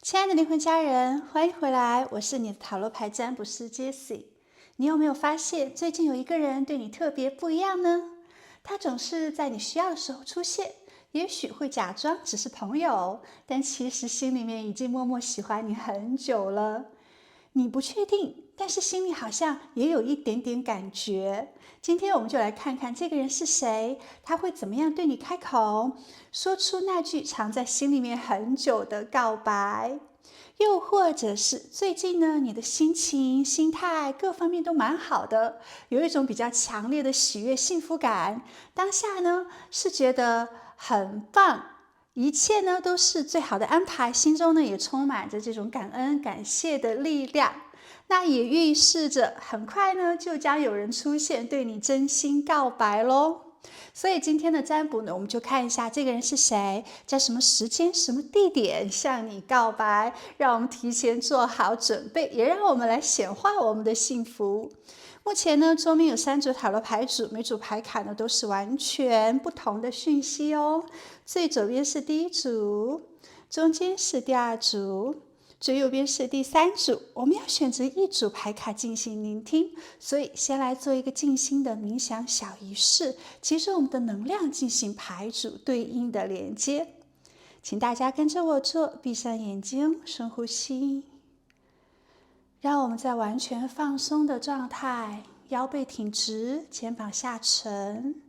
亲爱的灵魂家人，欢迎回来，我是你的塔罗牌占卜师 Jessie。你有没有发现，最近有一个人对你特别不一样呢？他总是在你需要的时候出现，也许会假装只是朋友，但其实心里面已经默默喜欢你很久了。你不确定，但是心里好像也有一点点感觉。今天我们就来看看这个人是谁，他会怎么样对你开口，说出那句藏在心里面很久的告白。又或者是最近呢，你的心情、心态各方面都蛮好的，有一种比较强烈的喜悦、幸福感。当下呢，是觉得很棒，一切呢都是最好的安排，心中呢也充满着这种感恩、感谢的力量。那也预示着很快呢，就将有人出现对你真心告白咯。所以今天的占卜呢，我们就看一下这个人是谁，在什么时间、什么地点向你告白，让我们提前做好准备，也让我们来显化我们的幸福。目前呢，桌面有3组塔罗牌组，每组牌卡呢都是完全不同的讯息哦。最左边是第1组，中间是第2组，最右边是第3组。我们要选择1组牌卡进行聆听，所以先来做一个静心的冥想小仪式，集中我们的能量进行牌组对应的连接。请大家跟着我做，闭上眼睛，深呼吸。让我们在完全放松的状态，腰背挺直，肩膀下沉，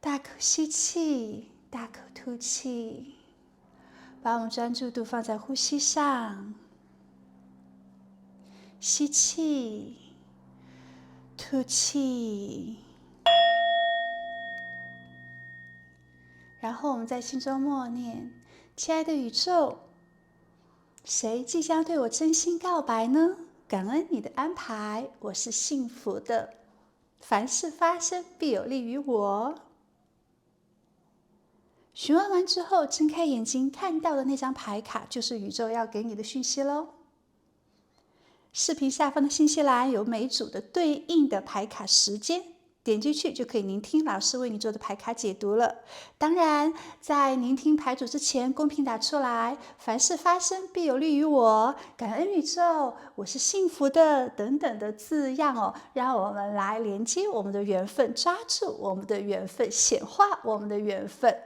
大口吸气，大口吐气，把我们专注度放在呼吸上。吸气，吐气，然后我们在心中默念：亲爱的宇宙，谁即将对我真心告白呢？感恩你的安排，我是幸福的。凡事发生必有利于我。询问完之后，睁开眼睛，看到的那张牌卡就是宇宙要给你的讯息咯。视频下方的信息栏有每组的对应的牌卡时间，点进去就可以聆听老师为你做的牌卡解读了。当然，在聆听牌组之前，公屏打出来“凡事发生必有利于我”、“感恩宇宙”、“我是幸福的”等等的字样哦，让我们来连接我们的缘分，抓住我们的缘分，显化我们的缘分。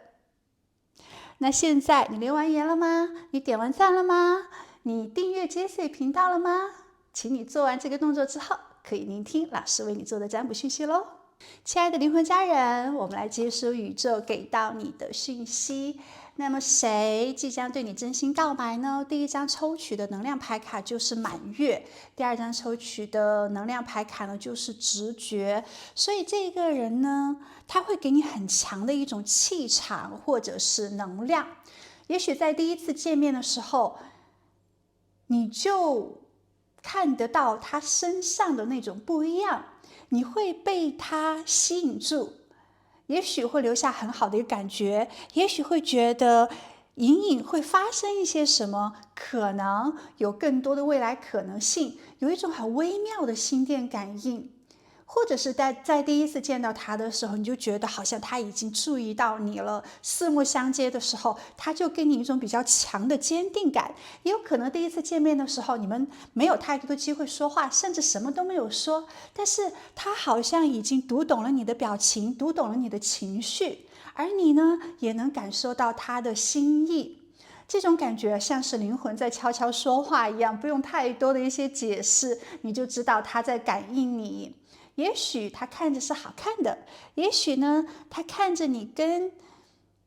那现在你留完言了吗？你点完赞了吗？你订阅 Jessie 频道了吗？请你做完这个动作之后，可以聆听老师为你做的占卜讯息咯。亲爱的灵魂家人，我们来接收宇宙给到你的讯息。那么谁即将对你真心告白呢？第1张抽取的能量牌卡就是满月，第2张抽取的能量牌卡呢就是直觉。所以这个人呢，他会给你很强的一种气场或者是能量。也许在第1次见面的时候，你就看得到他身上的那种不一样，你会被他吸引住，也许会留下很好的一个感觉，也许会觉得隐隐会发生一些什么，可能有更多的未来可能性，有一种很微妙的心电感应。或者是在第1次见到他的时候，你就觉得好像他已经注意到你了，四目相接的时候，他就给你一种比较强的坚定感。也有可能第1次见面的时候，你们没有太多的机会说话，甚至什么都没有说，但是他好像已经读懂了你的表情，读懂了你的情绪，而你呢，也能感受到他的心意。这种感觉像是灵魂在悄悄说话一样，不用太多的一些解释，你就知道他在感应你。也许他看着是好看的，也许呢，他看着你跟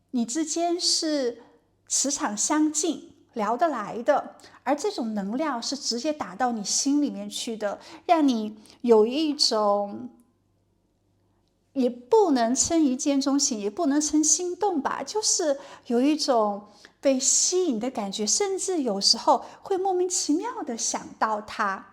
你之间是磁场相近，聊得来的，而这种能量是直接打到你心里面去的，让你有一种，也不能称一见钟情，也不能称心动吧，就是有一种被吸引的感觉，甚至有时候会莫名其妙的想到他。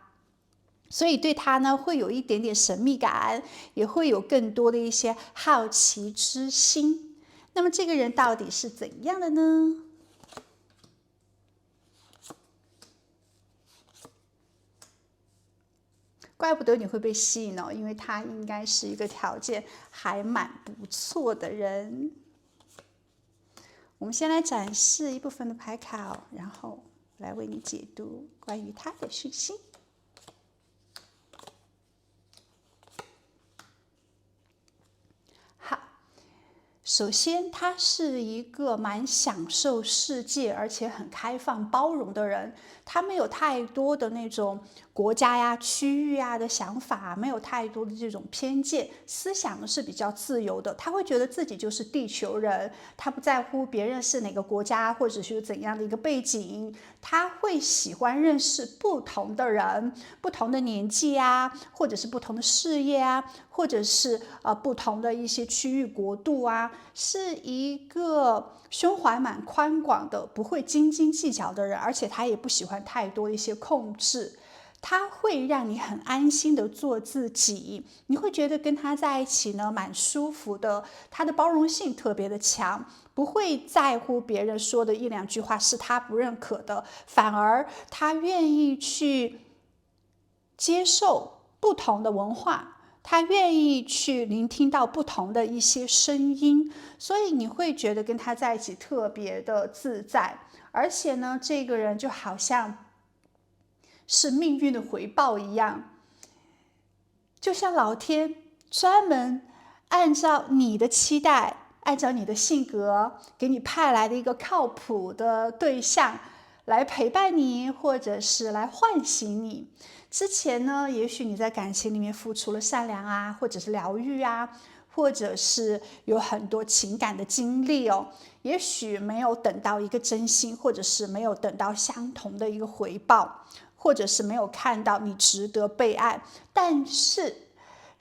所以对他呢，会有一点点神秘感，也会有更多的一些好奇之心。那么这个人到底是怎样的呢？怪不得你会被吸引哦，因为他应该是一个条件还蛮不错的人。我们先来展示一部分的牌卡哦，然后来为你解读关于他的讯息。好，首先他是一个蛮享受世界而且很开放包容的人，他没有太多的那种国家呀区域呀的想法，没有太多的这种偏见，思想呢是比较自由的。他会觉得自己就是地球人，他不在乎别人是哪个国家或者是怎样的一个背景，他会喜欢认识不同的人，不同的年纪啊，或者是不同的事业啊，或者是不同的一些区域国度啊，是一个胸怀蛮宽广的，不会斤斤计较的人，而且他也不喜欢太多的一些控制。他会让你很安心的做自己，你会觉得跟他在一起呢蛮舒服的。他的包容性特别的强，不会在乎别人说的一两句话是他不认可的，反而他愿意去接受不同的文化，他愿意去聆听到不同的一些声音，所以你会觉得跟他在一起特别的自在。而且呢，这个人就好像是命运的回报一样，就像老天专门按照你的期待，按照你的性格，给你派来的一个靠谱的对象来陪伴你，或者是来唤醒你。之前呢，也许你在感情里面付出了善良啊，或者是疗愈啊，或者是有很多情感的经历哦，也许没有等到一个真心，或者是没有等到相同的一个回报，或者是没有看到你值得被爱，但是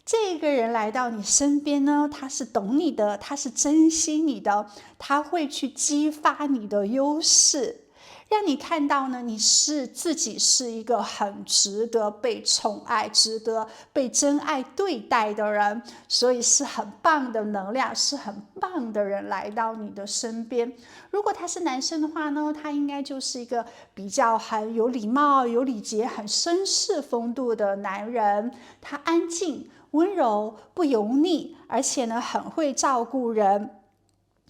这个人来到你身边呢，他是懂你的，他是珍惜你的，他会去激发你的优势，让你看到呢，你是自己是一个很值得被宠爱、值得被真爱对待的人，所以是很棒的能量，是很棒的人来到你的身边。如果他是男生的话呢，他应该就是一个比较很有礼貌、有礼节、很绅士风度的男人，他安静、温柔、不油腻，而且呢很会照顾人，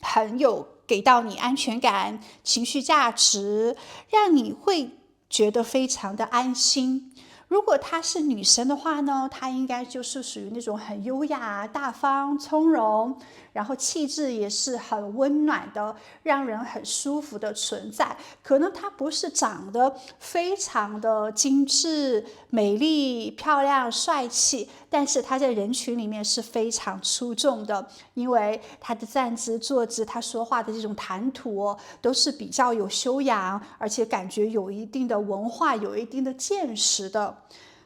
很有给到你安全感、情绪价值，让你会觉得非常的安心。如果她是女生的话呢，她应该就是属于那种很优雅、大方、从容，然后气质也是很温暖的，让人很舒服的存在。可能她不是长得非常的精致、美丽、漂亮、帅气，但是她在人群里面是非常出众的，因为她的站姿、坐姿，她说话的这种谈吐都是比较有修养，而且感觉有一定的文化、有一定的见识的。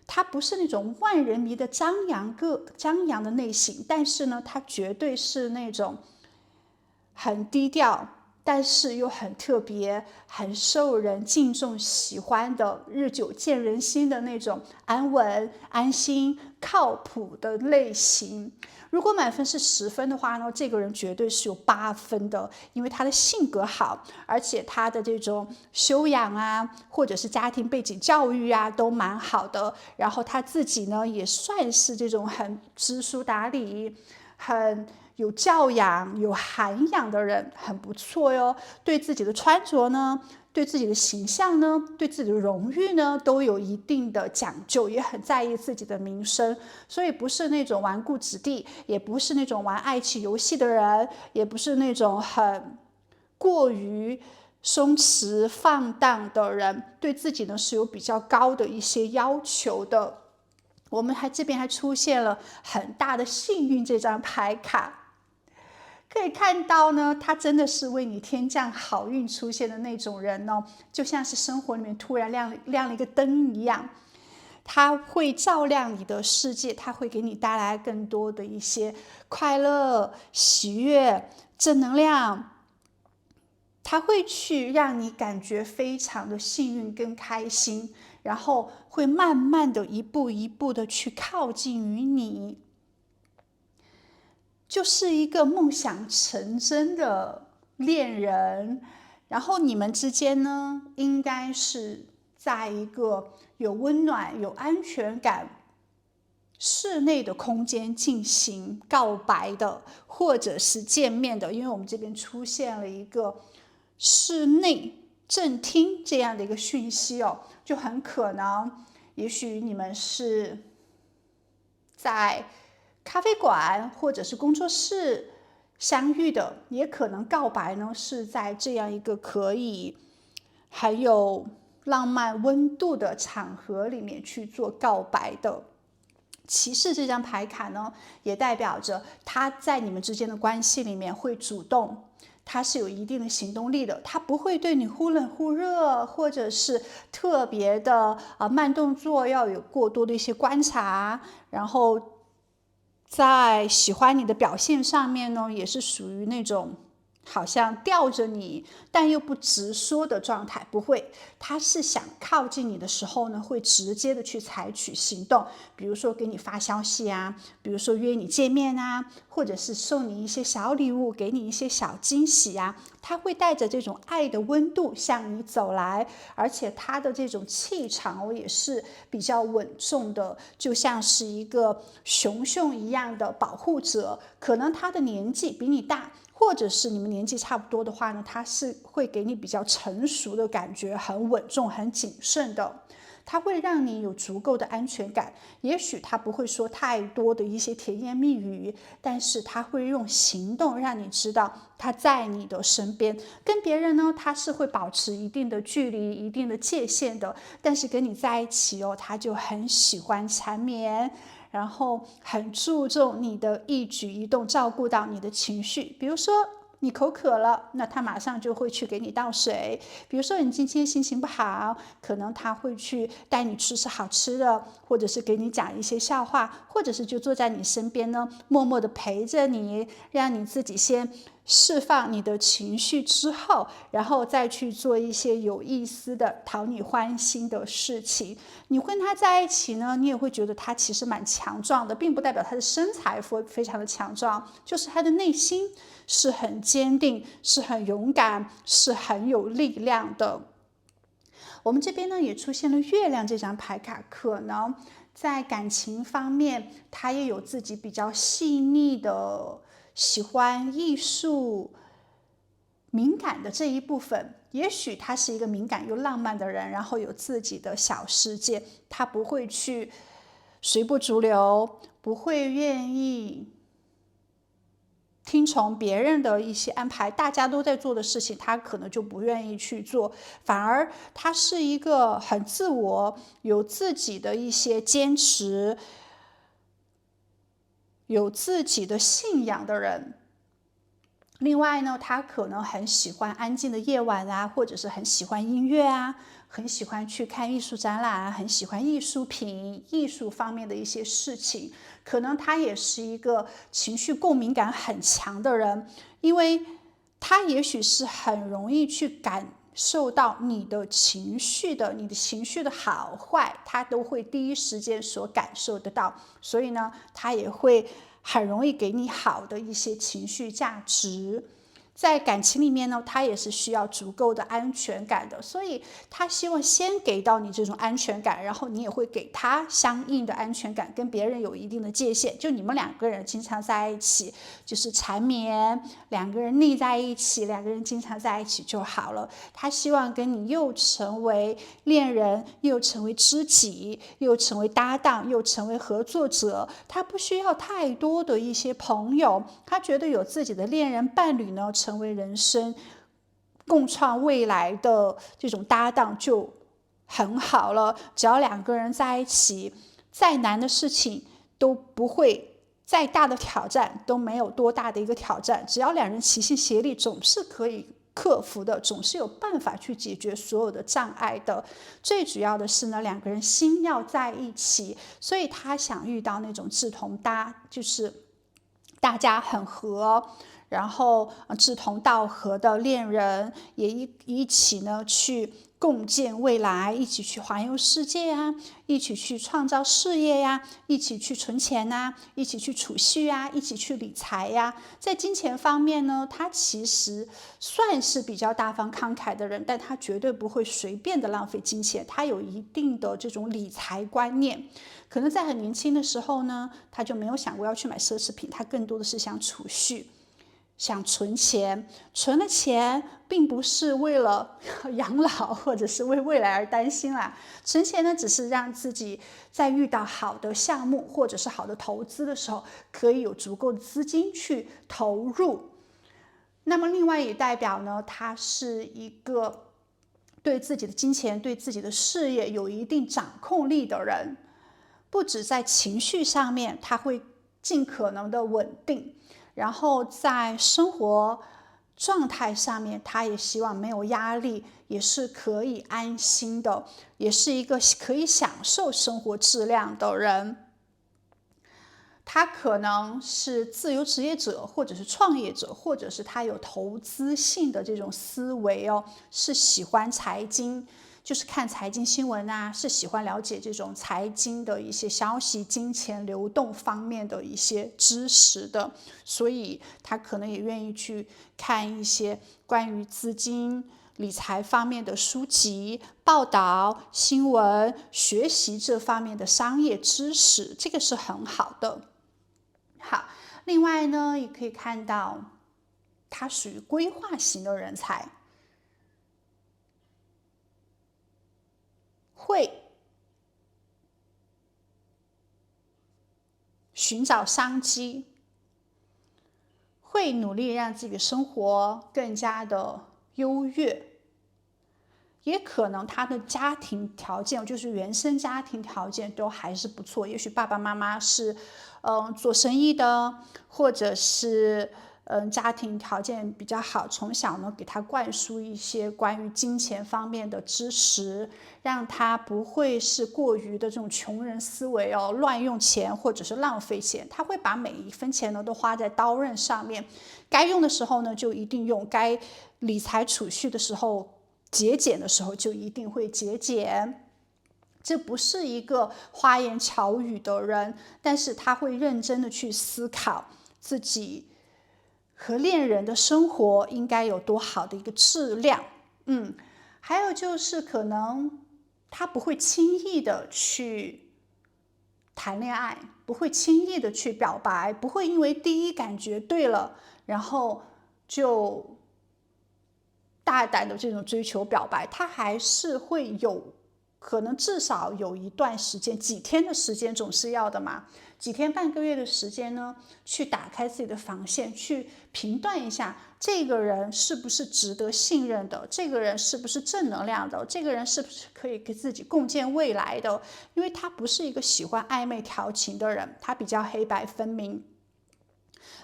他不是那种万人迷的张扬的类型，但是呢，他绝对是那种很低调，但是又很特别、很受人敬重喜欢的，日久见人心的那种安稳、安心、靠谱的类型。如果满分是10分的话呢，这个人绝对是有8分的，因为他的性格好，而且他的这种修养啊，或者是家庭背景教育啊，都蛮好的。然后他自己呢，也算是这种很知书达理、很有教养、有涵养的人，很不错哟。对自己的穿着呢，对自己的形象呢，对自己的荣誉呢，都有一定的讲究，也很在意自己的名声，所以不是那种纨绔子弟，也不是那种玩爱情游戏的人，也不是那种很过于松弛放荡的人，对自己呢是有比较高的一些要求的。我们这边还出现了很大的幸运这张牌卡，可以看到呢，他真的是为你天降好运出现的那种人哦，就像是生活里面突然亮了一个灯一样，他会照亮你的世界，他会给你带来更多的一些快乐、喜悦、正能量，他会去让你感觉非常的幸运跟开心，然后会慢慢的一步一步的去靠近于你。就是一个梦想成真的恋人，然后你们之间呢，应该是在一个有温暖、有安全感、室内的空间进行告白的，或者是见面的，因为我们这边出现了一个室内正听这样的一个讯息哦，就很可能，也许你们是在咖啡馆或者是工作室相遇的，也可能告白呢是在这样一个可以很有浪漫温度的场合里面去做告白的。骑士这张牌卡呢，也代表着他在你们之间的关系里面会主动，他是有一定的行动力的，他不会对你忽冷忽热，或者是特别的慢动作，要有过多的一些观察，然后在喜欢你的表现上面呢，也是属于那种好像吊着你，但又不直说的状态，不会，他是想靠近你的时候呢，会直接的去采取行动，比如说给你发消息啊，比如说约你见面啊，或者是送你一些小礼物，给你一些小惊喜啊，他会带着这种爱的温度向你走来，而且他的这种气场也是比较稳重的，就像是一个熊熊一样的保护者，可能他的年纪比你大，或者是你们年纪差不多的话呢，他是会给你比较成熟的感觉，很稳重、很谨慎的。他会让你有足够的安全感，也许他不会说太多的一些甜言蜜语，但是他会用行动让你知道他在你的身边。跟别人呢，他是会保持一定的距离、一定的界限的，但是跟你在一起哦，他就很喜欢缠绵，然后很注重你的一举一动，照顾到你的情绪。比如说你口渴了，那他马上就会去给你倒水。比如说你今天心情不好，可能他会去带你吃好吃的，或者是给你讲一些笑话，或者是就坐在你身边呢，默默的陪着你，让你自己先释放你的情绪之后，然后再去做一些有意思的讨你欢心的事情。你跟他在一起呢，你也会觉得他其实蛮强壮的，并不代表他的身材非常的强壮，就是他的内心是很坚定，是很勇敢，是很有力量的。我们这边呢也出现了月亮这张牌卡，可能在感情方面，他也有自己比较细腻的喜欢艺术、敏感的这一部分。也许他是一个敏感又浪漫的人，然后有自己的小世界，他不会去随波逐流，不会愿意听从别人的一些安排，大家都在做的事情，他可能就不愿意去做，反而他是一个很自我、有自己的一些坚持、有自己的信仰的人。另外呢，他可能很喜欢安静的夜晚啊，或者是很喜欢音乐啊，很喜欢去看艺术展览，很喜欢艺术品、艺术方面的一些事情。可能他也是一个情绪共鸣感很强的人，因为他也许是很容易去感受到你的情绪的好坏，他都会第一时间所感受得到，所以呢，他也会很容易给你好的一些情绪价值。在感情里面呢，他也是需要足够的安全感的，所以他希望先给到你这种安全感，然后你也会给他相应的安全感，跟别人有一定的界限。就你们两个人经常在一起，就是缠绵，两个人腻在一起，两个人经常在一起就好了。他希望跟你又成为恋人，又成为知己，又成为搭档，又成为合作者。他不需要太多的一些朋友，他觉得有自己的恋人伴侣呢，成为人生共创未来的这种搭档就很好了。只要两个人在一起，再难的事情都不会，再大的挑战都没有多大的一个挑战，只要两人齐心协力，总是可以克服的，总是有办法去解决所有的障碍的。最主要的是呢，两个人心要在一起，所以他想遇到那种志同就是大家很合，然后志同道合的恋人，也一起呢去共建未来，一起去环游世界啊，一起去创造事业呀，一起去存钱啊，一起去储蓄啊，一起去理财呀。在金钱方面呢，他其实算是比较大方慷慨的人，但他绝对不会随便的浪费金钱，他有一定的这种理财观念。可能在很年轻的时候呢，他就没有想过要去买奢侈品，他更多的是想储蓄。想存钱，存了钱并不是为了养老或者是为未来而担心啦，存钱呢只是让自己在遇到好的项目或者是好的投资的时候，可以有足够的资金去投入。那么另外也代表呢，他是一个对自己的金钱、对自己的事业有一定掌控力的人，不止在情绪上面，他会尽可能的稳定。然后在生活状态上面，他也希望没有压力，也是可以安心的，也是一个可以享受生活质量的人。他可能是自由职业者，或者是创业者，或者是他有投资性的这种思维哦，是喜欢财经，就是看财经新闻啊，是喜欢了解这种财经的一些消息、金钱流动方面的一些知识的，所以他可能也愿意去看一些关于资金理财方面的书籍、报道、新闻，学习这方面的商业知识，这个是很好的。好，另外呢，也可以看到他属于规划型的人才，会寻找商机，会努力让自己的生活更加的优越。也可能他的家庭条件，就是原生家庭条件都还是不错，也许爸爸妈妈是做生意的，或者是家庭条件比较好，从小呢给他灌输一些关于金钱方面的知识，让他不会是过于的这种穷人思维哦，乱用钱或者是浪费钱，他会把每一分钱呢都花在刀刃上面，该用的时候呢就一定用，该理财储蓄的时候节俭的时候就一定会节俭。这不是一个花言巧语的人，但是他会认真的去思考自己和恋人的生活应该有多好的一个质量。还有就是可能他不会轻易的去谈恋爱，不会轻易的去表白，不会因为第一感觉对了，然后就大胆的这种追求表白，他还是会有可能至少有一段时间，几天的时间总是要的嘛，几天半个月的时间呢，去打开自己的防线，去评断一下这个人是不是值得信任的，这个人是不是正能量的，这个人是不是可以给自己共建未来的，因为他不是一个喜欢暧昧调情的人，他比较黑白分明。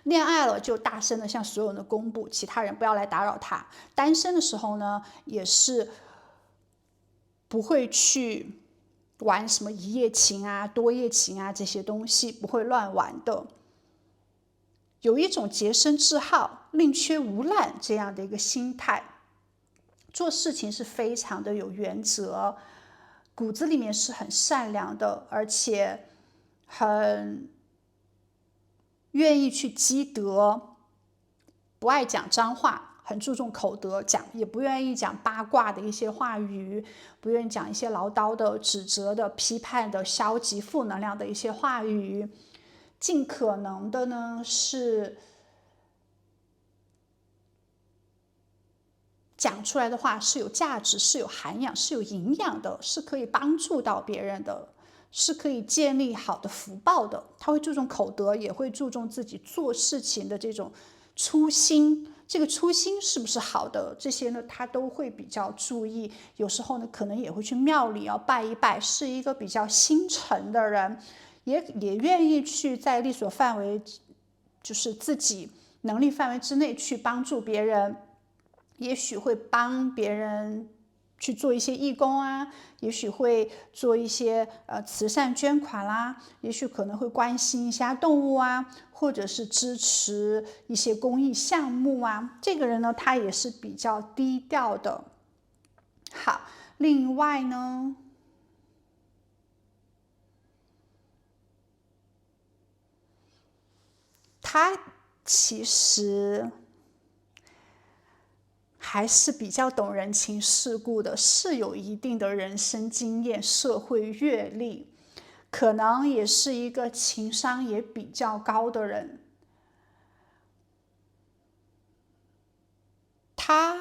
恋爱了就大声的向所有人公布，其他人不要来打扰他。单身的时候呢，也是不会去玩什么一夜情啊、多夜情啊这些东西，不会乱玩的。有一种洁身自好、宁缺毋滥这样的一个心态，做事情是非常的有原则，骨子里面是很善良的，而且很愿意去积德，不爱讲脏话，很注重口德，也不愿意讲八卦的一些话语，不愿意讲一些唠叨的、指责的、批判的、消极负能量的一些话语，尽可能的呢是讲出来的话是有价值、是有涵养、是有营养的，是可以帮助到别人的，是可以建立好的福报的。他会注重口德，也会注重自己做事情的这种初心。这个初心是不是好的？这些呢，他都会比较注意。有时候呢，可能也会去庙里拜一拜，是一个比较心诚的人，也愿意去在力所范围，就是自己能力范围之内去帮助别人。也许会帮别人去做一些义工啊，也许会做一些慈善捐款啦，也许可能会关心一下动物啊，或者是支持一些公益项目啊。这个人呢，他也是比较低调的。好，另外呢，他其实还是比较懂人情世故的，是有一定的人生经验、社会阅历，可能也是一个情商也比较高的人。他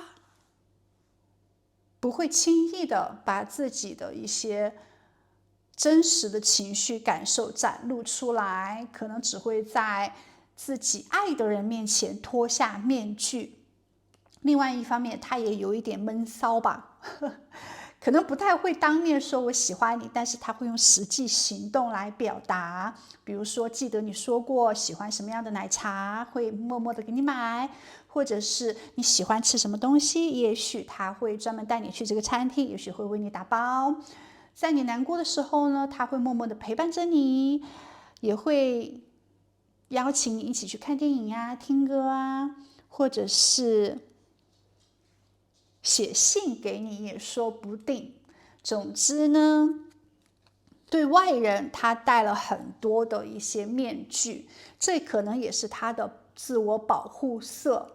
不会轻易的把自己的一些真实的情绪感受展露出来，可能只会在自己爱的人面前脱下面具。另外一方面，他也有一点闷骚吧，可能不太会当面说我喜欢你，但是他会用实际行动来表达。比如说，记得你说过喜欢什么样的奶茶，会默默的给你买，或者是你喜欢吃什么东西，也许他会专门带你去这个餐厅，也许会为你打包。在你难过的时候呢，他会默默的陪伴着你，也会邀请你一起去看电影啊、听歌啊，或者是写信给你也说不定。总之呢，对外人他戴了很多的一些面具，这可能也是他的自我保护色。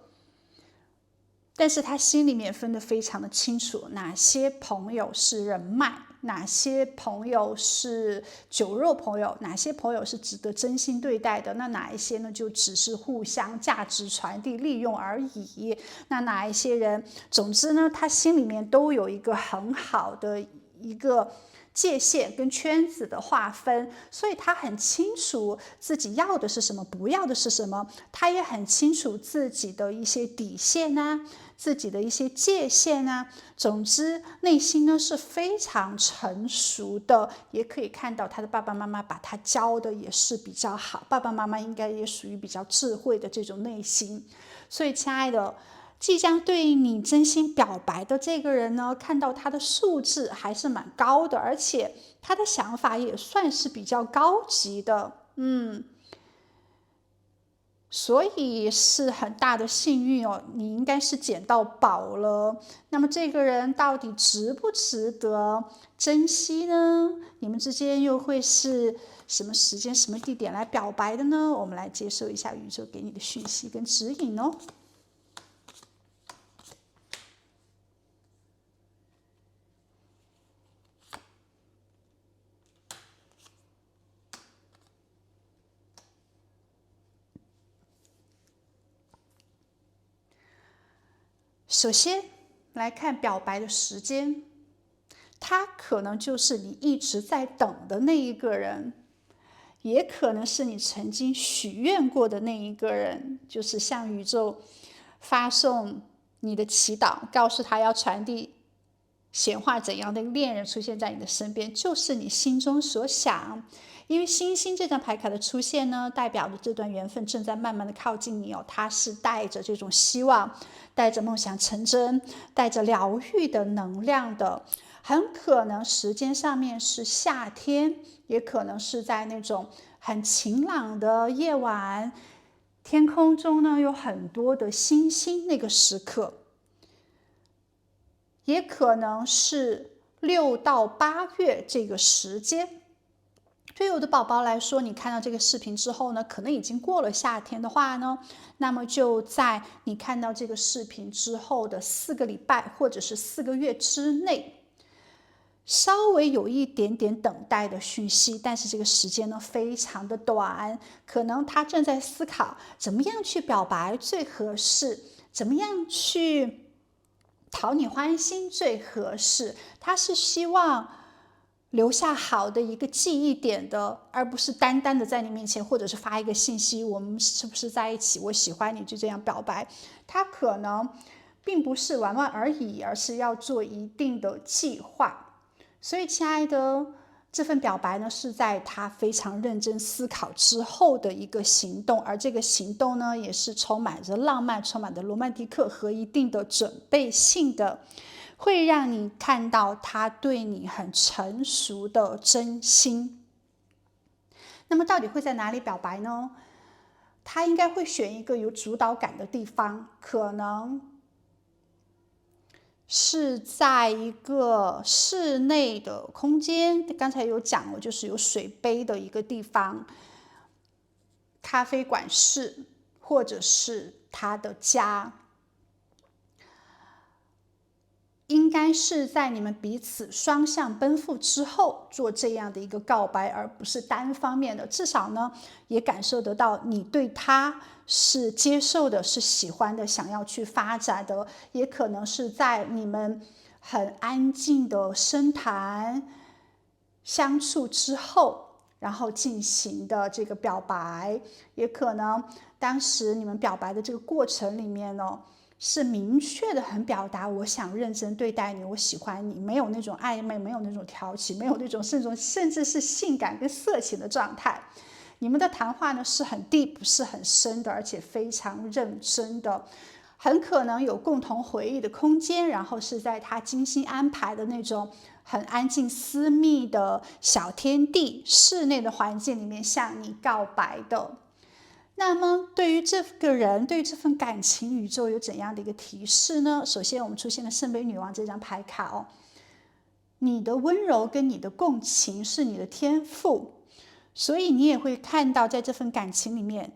但是他心里面分得非常的清楚，哪些朋友是人脉，哪些朋友是酒肉朋友，哪些朋友是值得真心对待的，那哪一些呢就只是互相价值传递利用而已。那哪一些人，总之呢，他心里面都有一个很好的一个界限跟圈子的划分，所以他很清楚自己要的是什么，不要的是什么，他也很清楚自己的一些底线啊，自己的一些界限啊。总之内心呢是非常成熟的，也可以看到他的爸爸妈妈把他教的也是比较好，爸爸妈妈应该也属于比较智慧的这种内心。所以亲爱的，即将对你真心表白的这个人呢，看到他的素质还是蛮高的，而且他的想法也算是比较高级的，所以是很大的幸运哦，你应该是捡到宝了。那么这个人到底值不值得珍惜呢？你们之间又会是什么时间、什么地点来表白的呢？我们来接受一下宇宙给你的讯息跟指引哦。首先来看表白的时间，他可能就是你一直在等的那一个人，也可能是你曾经许愿过的那一个人，就是向宇宙发送你的祈祷，告诉他要传递显化怎样的恋人出现在你的身边，就是你心中所想。因为星星这张牌卡的出现呢，代表着这段缘分正在慢慢的靠近你哦，它是带着这种希望，带着梦想成真，带着疗愈的能量的。很可能时间上面是夏天，也可能是在那种很晴朗的夜晚，天空中呢有很多的星星那个时刻，也可能是6到8月这个时间。对有的宝宝来说，你看到这个视频之后呢，可能已经过了夏天的话呢，那么就在你看到这个视频之后的4个礼拜或者是4个月之内，稍微有一点点等待的讯息，但是这个时间呢非常的短，可能他正在思考怎么样去表白最合适，怎么样去讨你欢心最合适，他是希望留下好的一个记忆点的，而不是单单的在你面前，或者是发一个信息，我们是不是在一起？我喜欢你，就这样表白。他可能并不是玩玩而已，而是要做一定的计划。所以，亲爱的，这份表白呢，是在他非常认真思考之后的一个行动，而这个行动呢，也是充满着浪漫、充满着罗曼蒂克和一定的准备性的。会让你看到他对你很成熟的真心。那么到底会在哪里表白呢？他应该会选一个有主导感的地方，可能是在一个室内的空间，刚才有讲了，就是有水杯的一个地方，咖啡馆室，或者是他的家。应该是在你们彼此双向奔赴之后做这样的一个告白，而不是单方面的。至少呢，也感受得到你对他是接受的，是喜欢的，想要去发展的。也可能是在你们很安静的深谈相处之后，然后进行的这个表白。也可能当时你们表白的这个过程里面呢，是明确的很表达我想认真对待你，我喜欢你，没有那种暧昧，没有那种调情，没有那种甚至是性感跟色情的状态。你们的谈话呢是很 deep 是很深的，而且非常认真的，很可能有共同回忆的空间，然后是在他精心安排的那种很安静私密的小天地室内的环境里面向你告白的。那么对于这个人，对于这份感情，宇宙有怎样的一个提示呢？首先我们出现了圣杯女王这张牌卡哦，你的温柔跟你的共情是你的天赋，所以你也会看到在这份感情里面，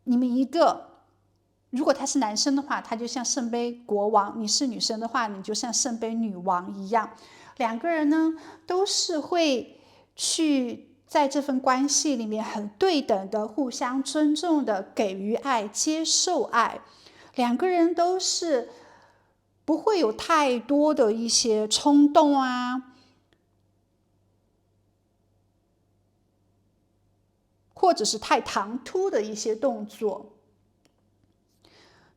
你们一个，如果他是男生的话，他就像圣杯国王，你是女生的话，你就像圣杯女王一样。两个人呢都是会去在这份关系里面很对等的互相尊重的给予爱接受爱，两个人都是不会有太多的一些冲动啊，或者是太唐突的一些动作，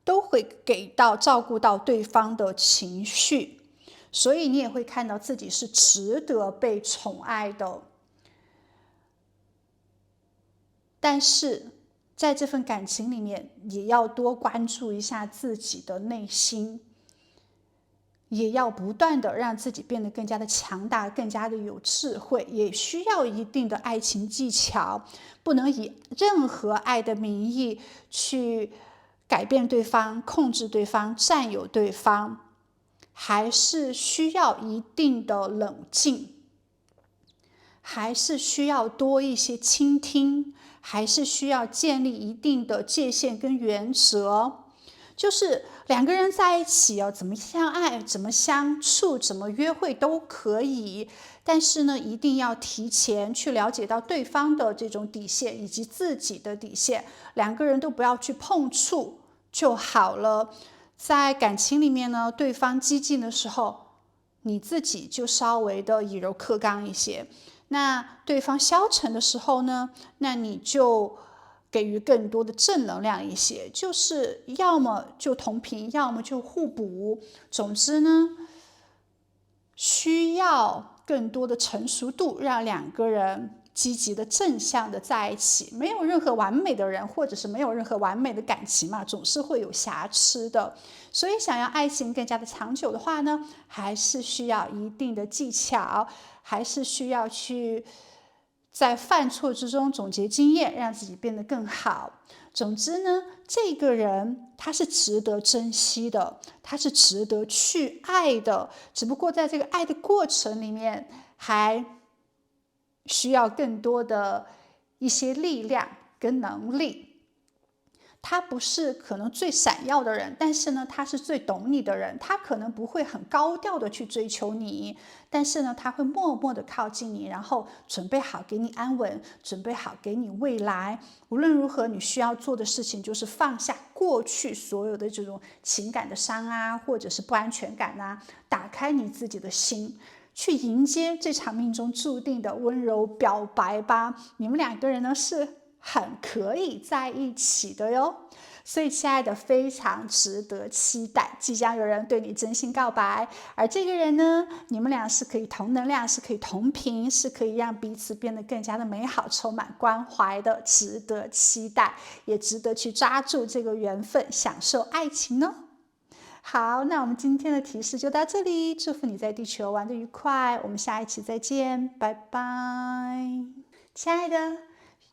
都会照顾到对方的情绪，所以你也会看到自己是值得被宠爱的。但是在这份感情里面，也要多关注一下自己的内心，也要不断的让自己变得更加的强大，更加的有智慧，也需要一定的爱情技巧，不能以任何爱的名义去改变对方、控制对方、占有对方，还是需要一定的冷静，还是需要多一些倾听，还是需要建立一定的界限跟原则。就是两个人在一起怎么相爱，怎么相处，怎么约会都可以，但是呢，一定要提前去了解到对方的这种底线以及自己的底线，两个人都不要去碰触就好了。在感情里面呢，对方激进的时候，你自己就稍微的以柔克刚一些，那对方消沉的时候呢，那你就给予更多的正能量一些，就是要么就同频，要么就互补。总之呢，需要更多的成熟度，让两个人积极的正向的在一起。没有任何完美的人，或者是没有任何完美的感情嘛，总是会有瑕疵的。所以想要爱情更加的长久的话呢，还是需要一定的技巧，还是需要去在犯错之中总结经验，让自己变得更好。总之呢，这个人他是值得珍惜的，他是值得去爱的，只不过在这个爱的过程里面，还需要更多的一些力量跟能力。他不是可能最闪耀的人，但是呢，他是最懂你的人。他可能不会很高调的去追求你，但是呢，他会默默的靠近你，然后准备好给你安稳，准备好给你未来。无论如何，你需要做的事情就是放下过去所有的这种情感的伤啊，或者是不安全感啊，打开你自己的心，去迎接这场命中注定的温柔表白吧。你们两个人呢是很可以在一起的哟，所以亲爱的，非常值得期待，即将有人对你真心告白，而这个人呢，你们俩是可以同能量，是可以同频，是可以让彼此变得更加的美好，充满关怀的，值得期待，也值得去抓住这个缘分，享受爱情呢。好，那我们今天的提示就到这里，祝福你在地球玩得愉快，我们下一期再见，拜拜，亲爱的。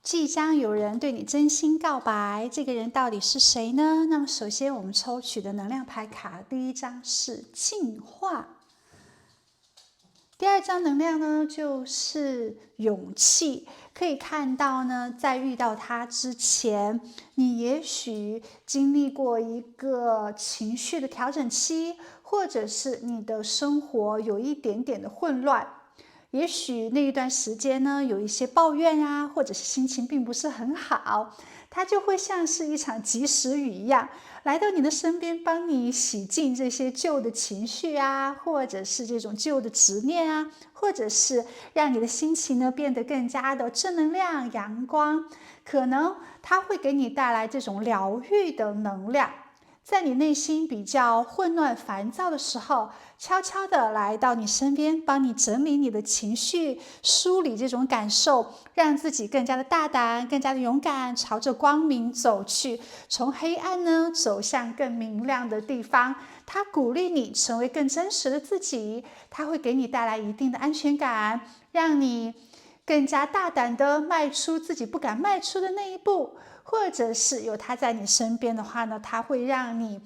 即将有人对你真心告白，这个人到底是谁呢？那么首先我们抽取的能量牌卡，第一张是进化，第二张能量呢就是勇气。可以看到呢，在遇到他之前，你也许经历过一个情绪的调整期，或者是你的生活有一点点的混乱。也许那一段时间呢，有一些抱怨啊，或者是心情并不是很好，它就会像是一场及时雨一样，来到你的身边，帮你洗净这些旧的情绪啊，或者是这种旧的执念啊，或者是让你的心情呢变得更加的正能量、阳光。可能它会给你带来这种疗愈的能量。在你内心比较混乱烦躁的时候，悄悄地来到你身边，帮你整理你的情绪，梳理这种感受，让自己更加的大胆，更加的勇敢，朝着光明走去，从黑暗呢走向更明亮的地方。它鼓励你成为更真实的自己，它会给你带来一定的安全感，让你更加大胆地迈出自己不敢迈出的那一步。或者是有他在你身边的话呢，他会让你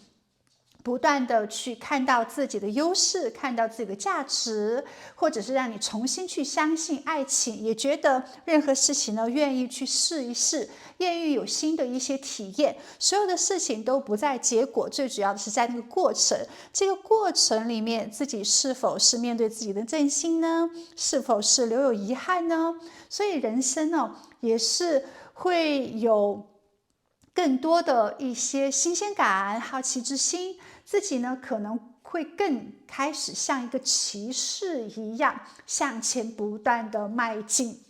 不断的去看到自己的优势，看到自己的价值，或者是让你重新去相信爱情，也觉得任何事情呢愿意去试一试，愿意有新的一些体验。所有的事情都不在结果，最主要的是在那个过程。这个过程里面，自己是否是面对自己的真心呢？是否是留有遗憾呢？所以人生呢，也是会有更多的一些新鲜感、好奇之心，自己呢可能会更开始像一个骑士一样向前不断的迈进。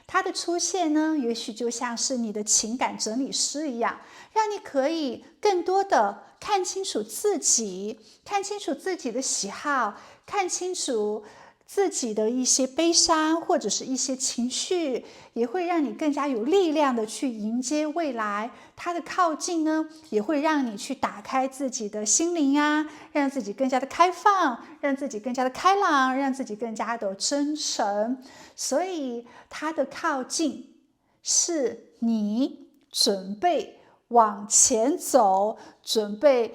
它的出现呢，也许就像是你的情感整理师一样，让你可以更多的看清楚自己，看清楚自己的喜好，看清楚自己的一些悲伤或者是一些情绪，也会让你更加有力量的去迎接未来。它的靠近呢，也会让你去打开自己的心灵啊，让自己更加的开放，让自己更加的开朗，让自己更加的真诚。所以它的靠近是你准备往前走，准备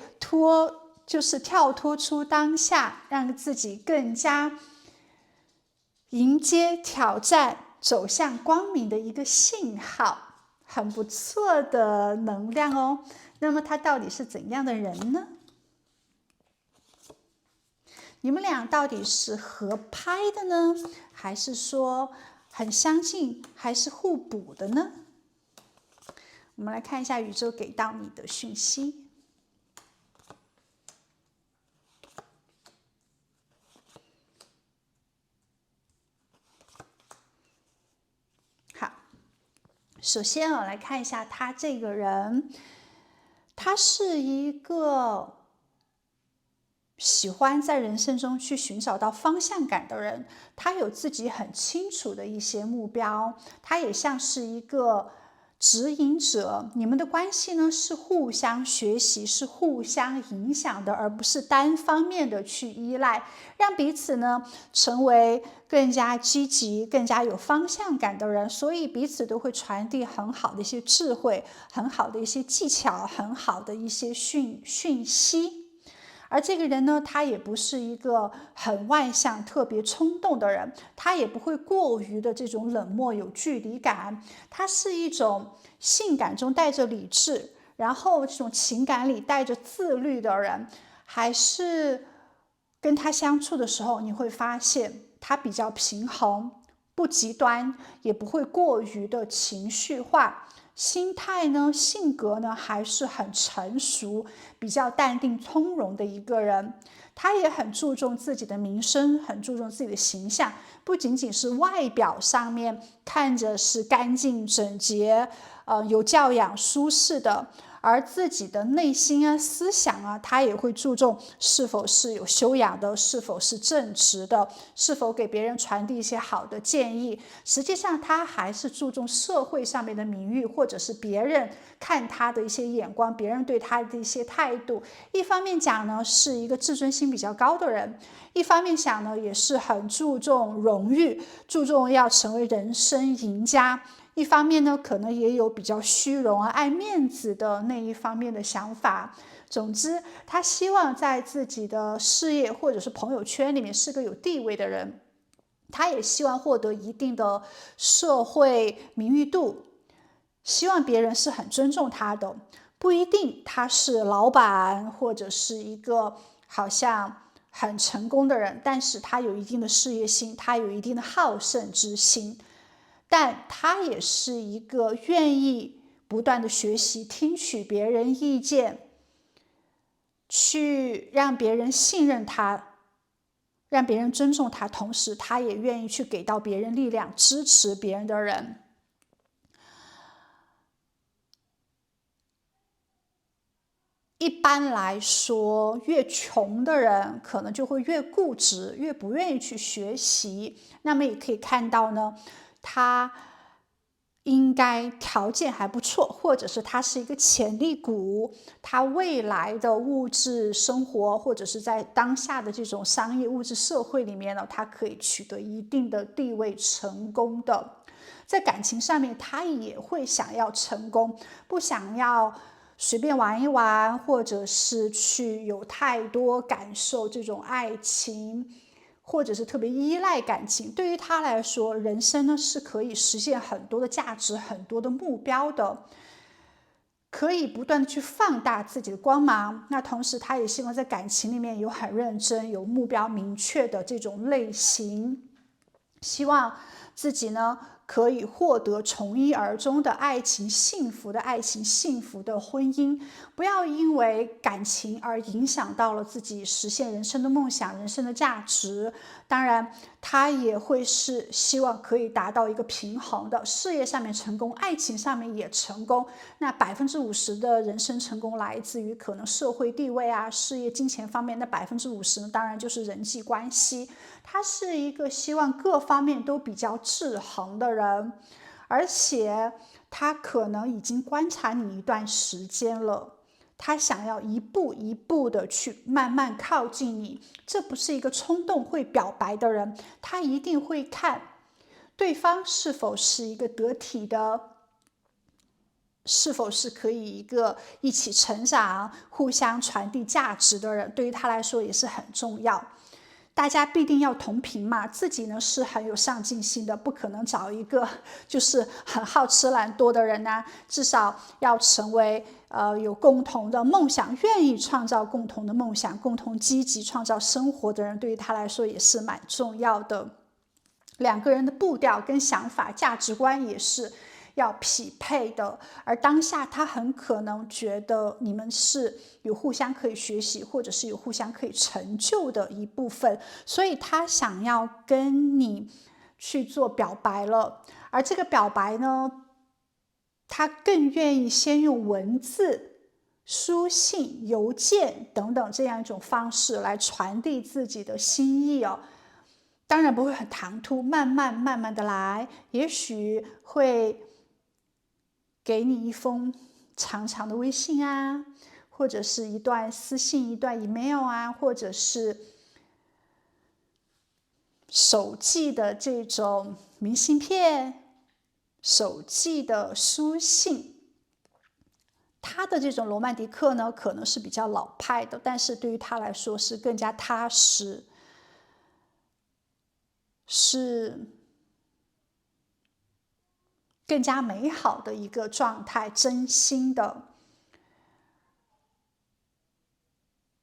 就是跳脱出当下，让自己更加迎接挑战，走向光明的一个信号，很不错的能量哦。那么他到底是怎样的人呢？你们俩到底是合拍的呢，还是说很相近，还是互补的呢？我们来看一下宇宙给到你的讯息。好，首先我来看一下他这个人，他是一个喜欢在人生中去寻找到方向感的人，他有自己很清楚的一些目标，他也像是一个指引者。你们的关系呢是互相学习，是互相影响的，而不是单方面的去依赖，让彼此呢成为更加积极、更加有方向感的人。所以彼此都会传递很好的一些智慧，很好的一些技巧，很好的一些讯息。而这个人呢，他也不是一个很外向、特别冲动的人，他也不会过于的这种冷漠、有距离感。他是一种性感中带着理智，然后这种情感里带着自律的人。还是跟他相处的时候，你会发现他比较平衡，不极端，也不会过于的情绪化。心态呢，性格呢，还是很成熟，比较淡定从容的一个人。他也很注重自己的名声，很注重自己的形象，不仅仅是外表上面看着是干净整洁，有教养、舒适的，而自己的内心啊、思想啊，他也会注重是否是有修养的，是否是正直的，是否给别人传递一些好的建议。实际上，他还是注重社会上面的名誉，或者是别人看他的一些眼光，别人对他的一些态度。一方面讲呢，是一个自尊心比较高的人；一方面想呢，也是很注重荣誉，注重要成为人生赢家。一方面呢，可能也有比较虚荣啊、爱面子的那一方面的想法。总之，他希望在自己的事业或者是朋友圈里面是个有地位的人。他也希望获得一定的社会名誉度，希望别人是很尊重他的。不一定他是老板，或者是一个好像很成功的人，但是他有一定的事业心，他有一定的好胜之心，但他也是一个愿意不断的学习，听取别人意见，去让别人信任他，让别人尊重他，同时他也愿意去给到别人力量，支持别人的人。一般来说，越穷的人可能就会越固执，越不愿意去学习。那么也可以看到呢，他应该条件还不错，或者是他是一个潜力股，他未来的物质生活，或者是在当下的这种商业物质社会里面呢，他可以取得一定的地位，成功的。在感情上面，他也会想要成功，不想要随便玩一玩，或者是去有太多感受这种爱情，或者是特别依赖感情。对于他来说，人生呢是可以实现很多的价值，很多的目标的，可以不断的去放大自己的光芒。那同时他也希望在感情里面有很认真、有目标明确的这种类型，希望自己呢可以获得从一而终的爱情，幸福的爱情，幸福的婚姻。不要因为感情而影响到了自己实现人生的梦想，人生的价值。当然他也会是希望可以达到一个平衡的，事业上面成功，爱情上面也成功。那50%的人生成功来自于可能社会地位啊，事业金钱方面，那50%呢当然就是人际关系。他是一个希望各方面都比较制衡的人，而且他可能已经观察你一段时间了，他想要一步一步的去慢慢靠近你。这不是一个冲动会表白的人，他一定会看对方是否是一个得体的，是否是可以一个一起成长、互相传递价值的人，对于他来说也是很重要。大家必定要同频嘛，自己呢是很有上进心的，不可能找一个就是很好吃懒惰的人啊，至少要成为有共同的梦想，愿意创造共同的梦想，共同积极创造生活的人，对于他来说也是蛮重要的。两个人的步调跟想法、价值观也是要匹配的，而当下他很可能觉得你们是有互相可以学习，或者是有互相可以成就的一部分，所以他想要跟你去做表白了。而这个表白呢，他更愿意先用文字、书信、邮件等等这样一种方式来传递自己的心意哦。当然不会很唐突，慢慢的来，也许会给你一封长长的微信啊，或者是一段私信，一段 email 啊，或者是手寄的这种明信片，手寄的书信。他的这种罗曼蒂克呢，可能是比较老派的，但是对于他来说是更加踏实，是更加美好的一个状态，真心的。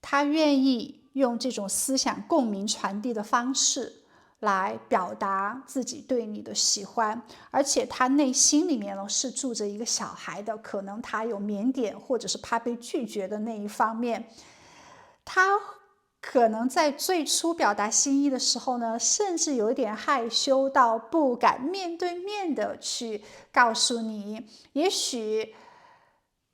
他愿意用这种思想共鸣传递的方式来表达自己对你的喜欢，而且他内心里面呢是住着一个小孩的，可能他有腼腆或者是怕被拒绝的那一方面。他可能在最初表达心意的时候呢，甚至有点害羞到不敢面对面的去告诉你，也许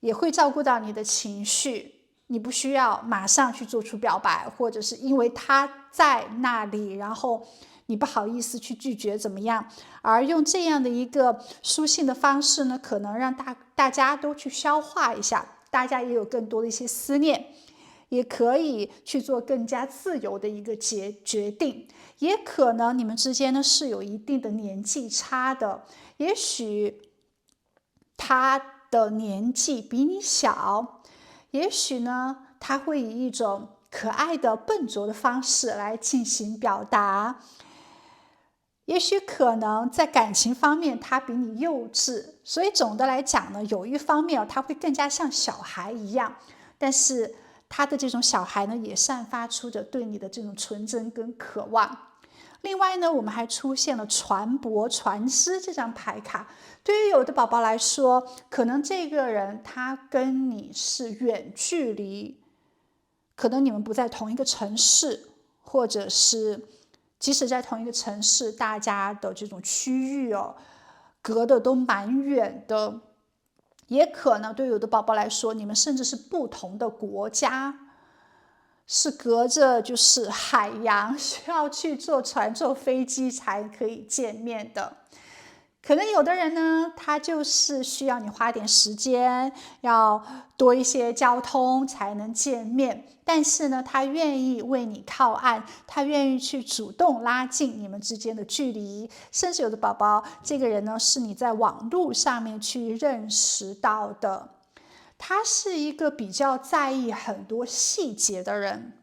也会照顾到你的情绪，你不需要马上去做出表白，或者是因为他在那里，然后你不好意思去拒绝怎么样，而用这样的一个书信的方式呢，可能让大家都去消化一下，大家也有更多的一些思念，也可以去做更加自由的一个决定。也可能你们之间呢是有一定的年纪差的，也许他的年纪比你小，也许呢他会以一种可爱的笨拙的方式来进行表达，也许可能在感情方面他比你幼稚，所以总的来讲呢，有一方面他会更加像小孩一样，但是他的这种小孩呢，也散发出着对你的这种纯真跟渴望。另外呢，我们还出现了船舶、船只这张牌卡。对于有的宝宝来说，可能这个人他跟你是远距离，可能你们不在同一个城市，或者是即使在同一个城市，大家的这种区域隔得都蛮远的。也可能对有的宝宝来说，你们甚至是不同的国家，是隔着就是海洋，需要去坐船、坐飞机才可以见面的。可能有的人呢，他就是需要你花点时间，要多一些交通才能见面，但是呢，他愿意为你靠岸，他愿意去主动拉近你们之间的距离。甚至有的宝宝，这个人呢，是你在网络上面去认识到的，他是一个比较在意很多细节的人。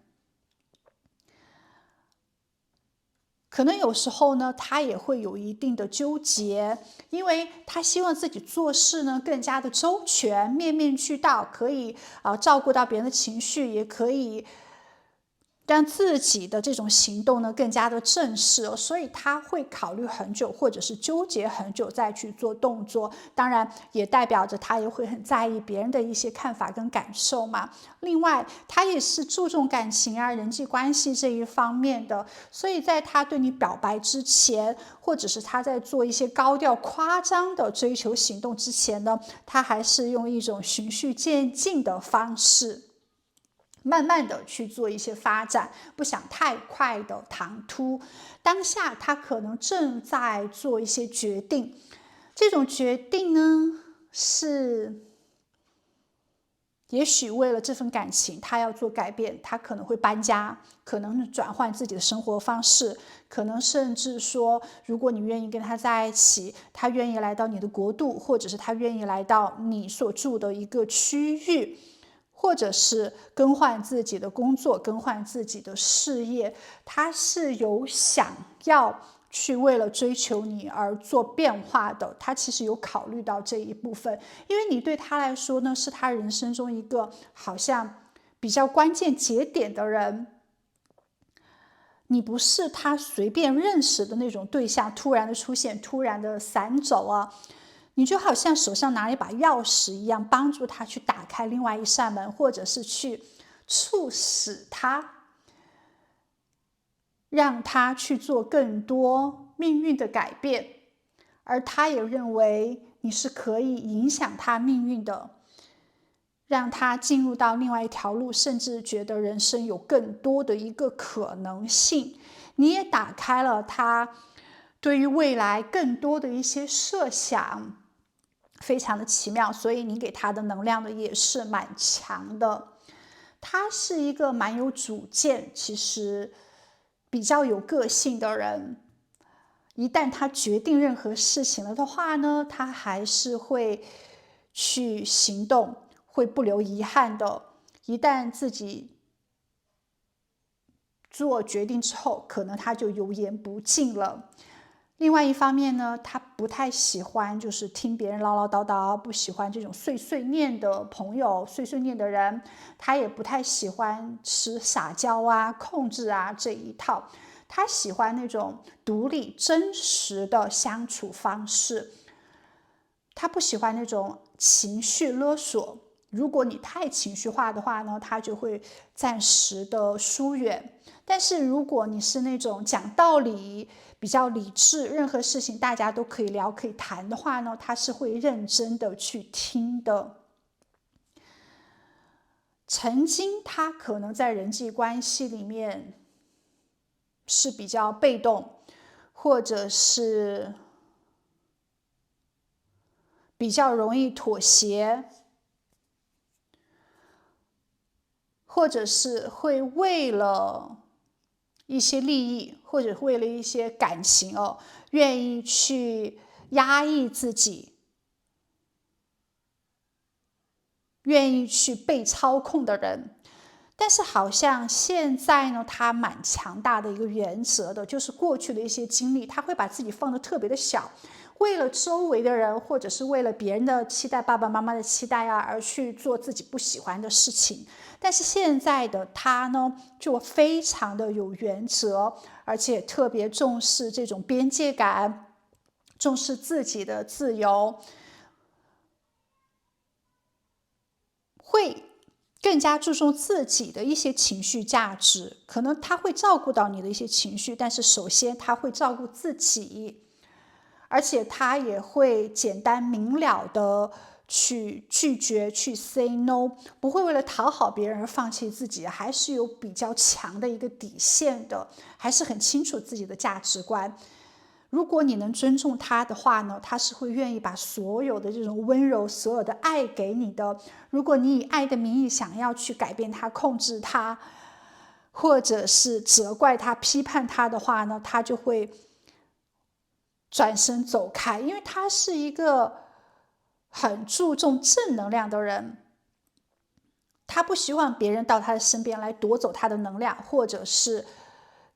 可能有时候呢，他也会有一定的纠结，因为他希望自己做事呢更加的周全、面面俱到，可以照顾到别人的情绪，也可以让自己的这种行动呢更加的正式，所以他会考虑很久，或者是纠结很久再去做动作。当然也代表着他也会很在意别人的一些看法跟感受嘛。另外他也是注重感情啊、人际关系这一方面的，所以在他对你表白之前，或者是他在做一些高调夸张的追求行动之前呢，他还是用一种循序渐进的方式，慢慢的去做一些发展，不想太快的唐突。当下他可能正在做一些决定，这种决定呢，是也许为了这份感情他要做改变，他可能会搬家，可能转换自己的生活方式，可能甚至说，如果你愿意跟他在一起，他愿意来到你的国度，或者是他愿意来到你所住的一个区域，或者是更换自己的工作，更换自己的事业，他是有想要去为了追求你而做变化的，他其实有考虑到这一部分，因为你对他来说呢，是他人生中一个好像比较关键节点的人，你不是他随便认识的那种对象，突然的出现，突然的散走啊。你就好像手上拿了一把钥匙一样，帮助他去打开另外一扇门，或者是去促使他，让他去做更多命运的改变，而他也认为你是可以影响他命运的，让他进入到另外一条路，甚至觉得人生有更多的一个可能性。你也打开了他对于未来更多的一些设想，非常的奇妙，所以你给他的能量呢也是蛮强的。他是一个蛮有主见，其实比较有个性的人。一旦他决定任何事情了的话呢，他还是会去行动，会不留遗憾的。一旦自己做决定之后，可能他就油盐不进了。另外一方面呢，他不太喜欢就是听别人唠唠叨叨，不喜欢这种碎碎念的朋友、碎碎念的人，他也不太喜欢吃撒娇啊、控制啊这一套，他喜欢那种独立真实的相处方式，他不喜欢那种情绪勒索。如果你太情绪化的话呢，他就会暂时的疏远。但是如果你是那种讲道理、比较理智，任何事情大家都可以聊、可以谈的话呢，他是会认真的去听的。曾经他可能在人际关系里面是比较被动，或者是比较容易妥协，或者是会为了一些利益，或者为了一些感情愿意去压抑自己，愿意去被操控的人。但是好像现在呢，他蛮强大的一个原则的，就是过去的一些经历，他会把自己放得特别的小，为了周围的人，或者是为了别人的期待，爸爸妈妈的期待啊，而去做自己不喜欢的事情。但是现在的他呢，就非常的有原则，而且特别重视这种边界感，重视自己的自由，会更加注重自己的一些情绪价值。可能他会照顾到你的一些情绪，但是首先他会照顾自己，而且他也会简单明了的去拒绝，去 say no， 不会为了讨好别人而放弃自己，还是有比较强的一个底线的，还是很清楚自己的价值观。如果你能尊重他的话呢，他是会愿意把所有的这种温柔，所有的爱给你的。如果你以爱的名义想要去改变他，控制他，或者是责怪他，批判他的话呢，他就会转身走开，因为他是一个很注重正能量的人，他不希望别人到他的身边来夺走他的能量，或者是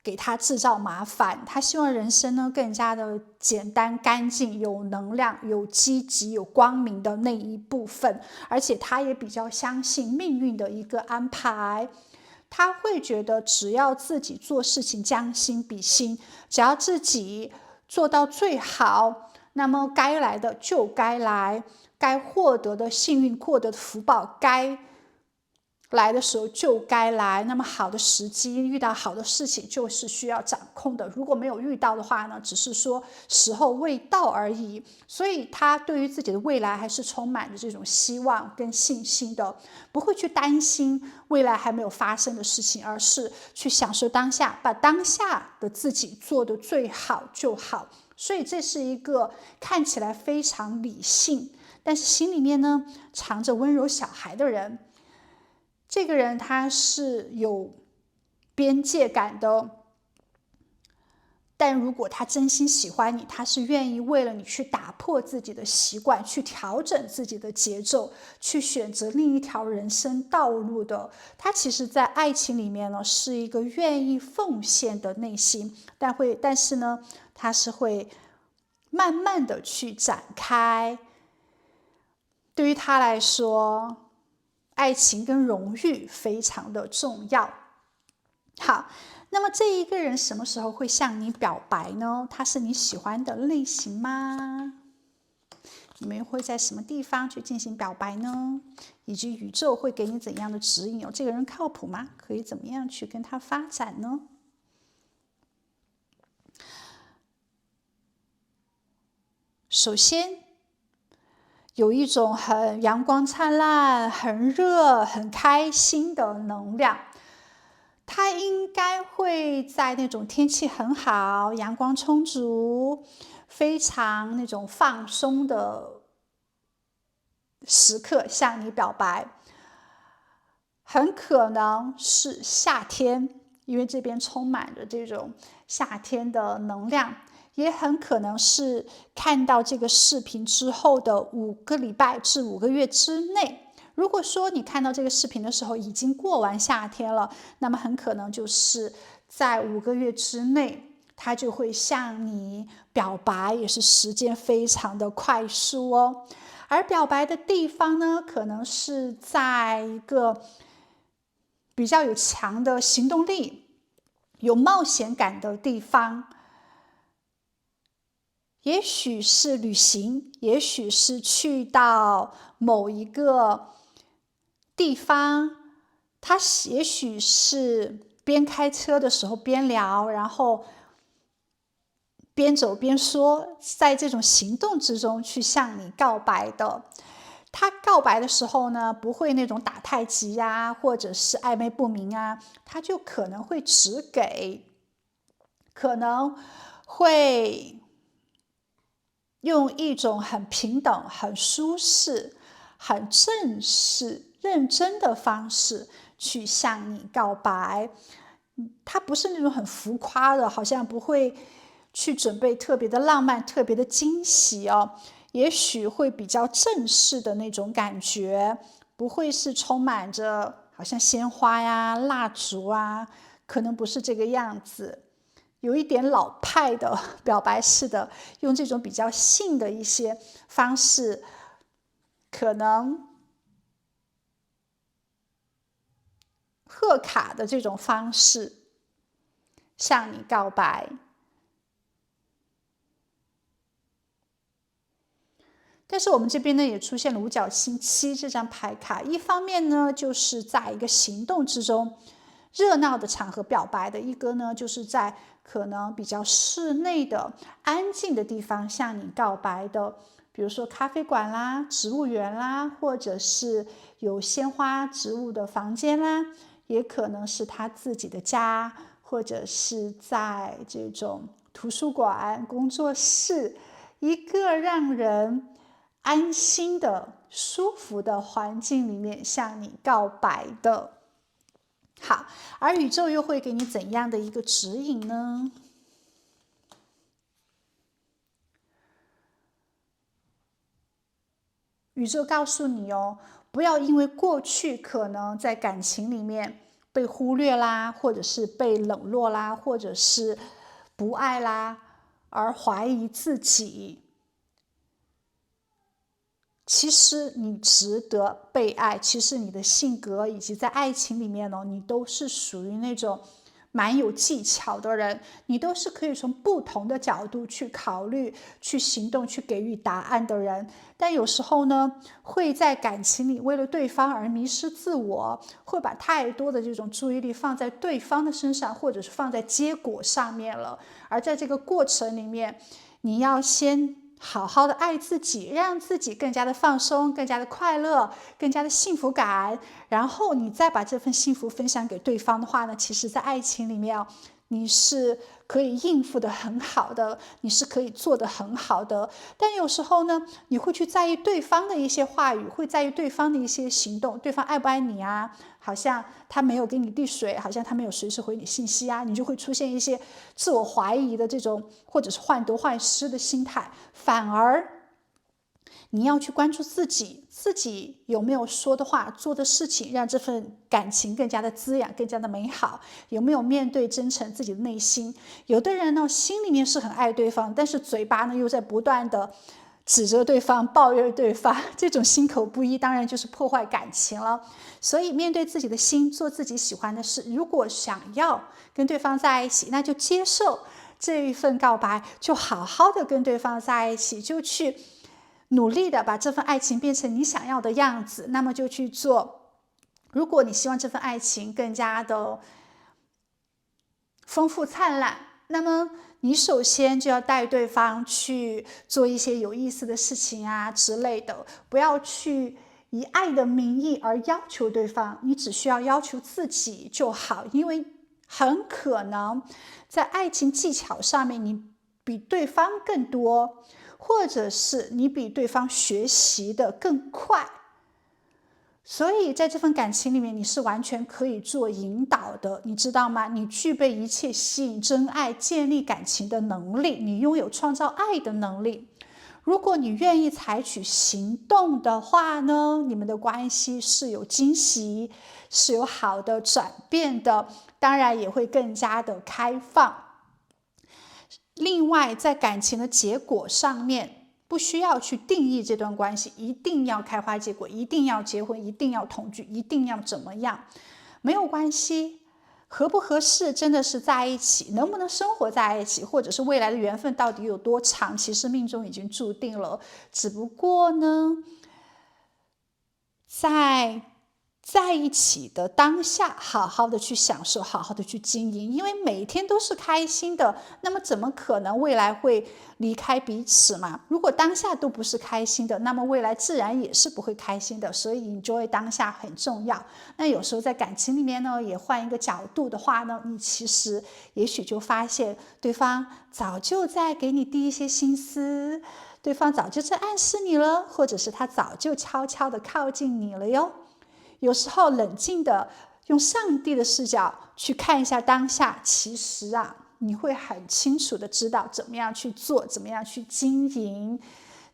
给他制造麻烦。他希望人生呢更加的简单干净，有能量，有积极，有光明的那一部分。而且他也比较相信命运的一个安排，他会觉得只要自己做事情将心比心，只要自己做到最好，那么该来的就该来，该获得的幸运，获得的福报，该来的时候就该来。那么好的时机，遇到好的事情就是需要掌控的，如果没有遇到的话呢，只是说时候未到而已。所以他对于自己的未来还是充满着这种希望跟信心的，不会去担心未来还没有发生的事情，而是去享受当下，把当下的自己做得最好就好。所以这是一个看起来非常理性，但是心里面呢藏着温柔小孩的人。这个人他是有边界感的，但如果他真心喜欢你，他是愿意为了你去打破自己的习惯，去调整自己的节奏，去选择另一条人生道路的。他其实在爱情里面呢，是一个愿意奉献的内心，但是呢，他是会慢慢的去展开。对于他来说，爱情跟荣誉非常的重要。好，那么这一个人什么时候会向你表白呢？他是你喜欢的类型吗？你们会在什么地方去进行表白呢？以及宇宙会给你怎样的指引？这个人靠谱吗？可以怎么样去跟他发展呢？首先，有一种很阳光灿烂、很热、很开心的能量。他应该会在那种天气很好、阳光充足、非常那种放松的时刻向你表白。很可能是夏天，因为这边充满着这种夏天的能量。也很可能是看到这个视频之后的5个礼拜至5个月之内。如果说你看到这个视频的时候已经过完夏天了，那么很可能就是在5个月之内，他就会向你表白，也是时间非常的快速哦。而表白的地方呢，可能是在一个比较有强的行动力、有冒险感的地方。也许是旅行，也许是去到某一个地方，他也许是边开车的时候边聊，然后边走边说，在这种行动之中去向你告白的。他告白的时候呢，不会那种打太极啊，或者是暧昧不明啊，他就可能会只给，可能会用一种很平等、很舒适、很正式、认真的方式去向你告白。他不是那种很浮夸的，好像不会去准备特别的浪漫、特别的惊喜哦。也许会比较正式的那种感觉，不会是充满着好像鲜花呀、蜡烛啊，可能不是这个样子。有一点老派的表白式的，用这种比较性的一些方式，可能贺卡的这种方式向你告白。但是我们这边呢也出现了五角星7这张牌卡，一方面呢就是在一个行动之中热闹的场合表白的，一个呢就是在可能比较室内的安静的地方向你告白的，比如说咖啡馆啦、植物园啦，或者是有鲜花植物的房间啦，也可能是他自己的家，或者是在这种图书馆、工作室，一个让人安心的、舒服的环境里面向你告白的。好，而宇宙又会给你怎样的一个指引呢？宇宙告诉你哦，不要因为过去可能在感情里面被忽略啦，或者是被冷落啦，或者是不爱啦，而怀疑自己。其实你值得被爱，其实你的性格以及在爱情里面呢，你都是属于那种蛮有技巧的人，你都是可以从不同的角度去考虑、去行动、去给予答案的人。但有时候呢，会在感情里为了对方而迷失自我，会把太多的这种注意力放在对方的身上，或者是放在结果上面了。而在这个过程里面，你要先好好的爱自己，让自己更加的放松，更加的快乐，更加的幸福感，然后你再把这份幸福分享给对方的话呢，其实在爱情里面你是可以应付的很好的，你是可以做的很好的。但有时候呢，你会去在意对方的一些话语，会在意对方的一些行动，对方爱不爱你啊？好像他没有给你递水，好像他没有随时回你信息啊，你就会出现一些自我怀疑的这种，或者是患得患失的心态。反而你要去关注自己，自己有没有说的话、做的事情，让这份感情更加的滋养、更加的美好？有没有面对真诚自己的内心？有的人呢，心里面是很爱对方，但是嘴巴呢又在不断的指责对方、抱怨对方，这种心口不一，当然就是破坏感情了。所以面对自己的心，做自己喜欢的事。如果想要跟对方在一起，那就接受这一份告白，就好好的跟对方在一起，就去努力的把这份爱情变成你想要的样子，那么就去做。如果你希望这份爱情更加的丰富灿烂，那么你首先就要带对方去做一些有意思的事情啊之类的，不要去以爱的名义而要求对方，你只需要要求自己就好。因为很可能在爱情技巧上面你比对方更多，或者是你比对方学习的更快，所以在这份感情里面，你是完全可以做引导的，你知道吗？你具备一切吸引真爱、建立感情的能力，你拥有创造爱的能力。如果你愿意采取行动的话呢，你们的关系是有惊喜，是有好的转变的，当然也会更加的开放。另外，在感情的结果上面，不需要去定义这段关系一定要开花结果，一定要结婚，一定要同居，一定要怎么样，没有关系。合不合适真的是在一起，能不能生活在一起，或者是未来的缘分到底有多长，其实命中已经注定了。只不过呢，在一起的当下，好好的去享受，好好的去经营，因为每天都是开心的，那么怎么可能未来会离开彼此嘛？如果当下都不是开心的，那么未来自然也是不会开心的。所以 enjoy 当下很重要。那有时候在感情里面呢，也换一个角度的话呢，你其实也许就发现对方早就在给你递一些心思，对方早就在暗示你了，或者是他早就悄悄的靠近你了哟。有时候冷静的用上帝的视角去看一下当下，其实你会很清楚的知道怎么样去做，怎么样去经营，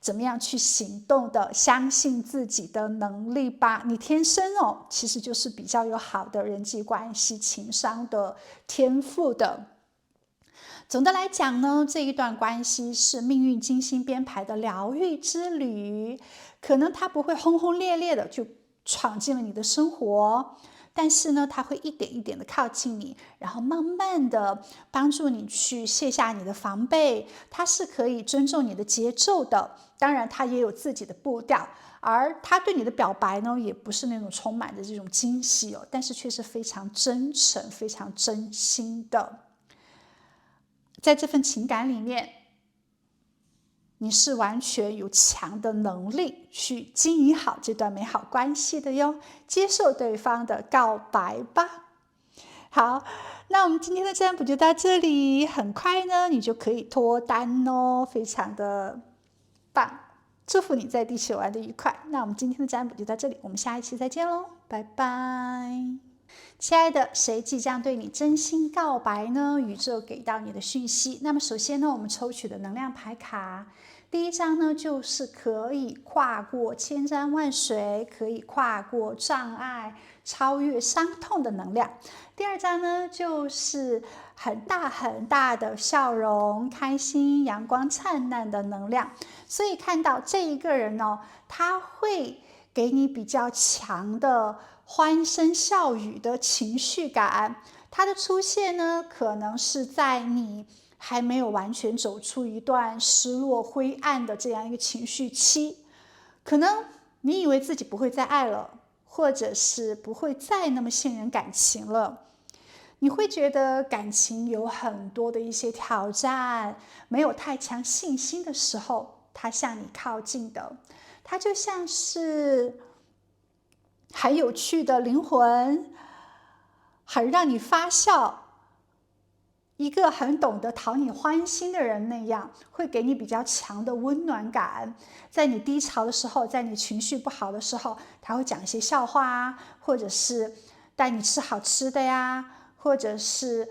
怎么样去行动的，相信自己的能力吧。你天生其实就是比较有好的人际关系、情商的天赋的。总的来讲呢，这一段关系是命运精心编排的疗愈之旅，可能它不会轰轰烈烈的就闯进了你的生活，但是呢，它会一点一点的靠近你，然后慢慢的帮助你去卸下你的防备，它是可以尊重你的节奏的，当然它也有自己的步调，而他对你的表白呢，也不是那种充满着这种惊喜哦，但是却是非常真诚、非常真心的。在这份情感里面，你是完全有强的能力去经营好这段美好关系的哟，接受对方的告白吧。好，那我们今天的占卜就到这里，很快呢，你就可以脱单哦，非常的棒，祝福你在地球玩的愉快。那我们今天的占卜就到这里，我们下一期再见喽，拜拜。亲爱的，谁即将对你真心告白呢？宇宙给到你的讯息。那么首先呢，我们抽取的能量牌卡，第一张呢，就是可以跨过千山万水，可以跨过障碍，超越伤痛的能量。第二张呢，就是很大很大的笑容，开心、阳光灿烂的能量。所以看到这一个人呢，他会给你比较强的欢声笑语的情绪感，它的出现呢，可能是在你还没有完全走出一段失落灰暗的这样一个情绪期，可能你以为自己不会再爱了，或者是不会再那么信任感情了，你会觉得感情有很多的一些挑战，没有太强信心的时候，它向你靠近的，它就像是很有趣的灵魂，很让你发笑，一个很懂得讨你欢心的人那样，会给你比较强的温暖感。在你低潮的时候，在你情绪不好的时候，他会讲一些笑话啊，或者是带你吃好吃的呀，或者是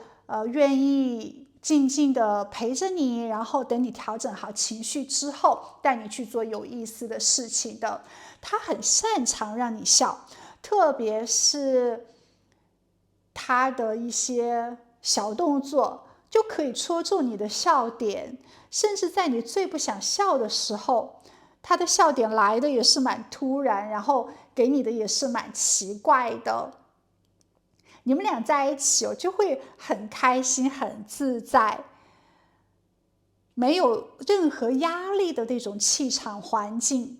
愿意静静的陪着你，然后等你调整好情绪之后，带你去做有意思的事情的。他很擅长让你笑，特别是他的一些小动作就可以戳中你的笑点，甚至在你最不想笑的时候，他的笑点来的也是蛮突然，然后给你的也是蛮奇怪的。你们俩在一起哦，就会很开心、很自在，没有任何压力的那种气场环境。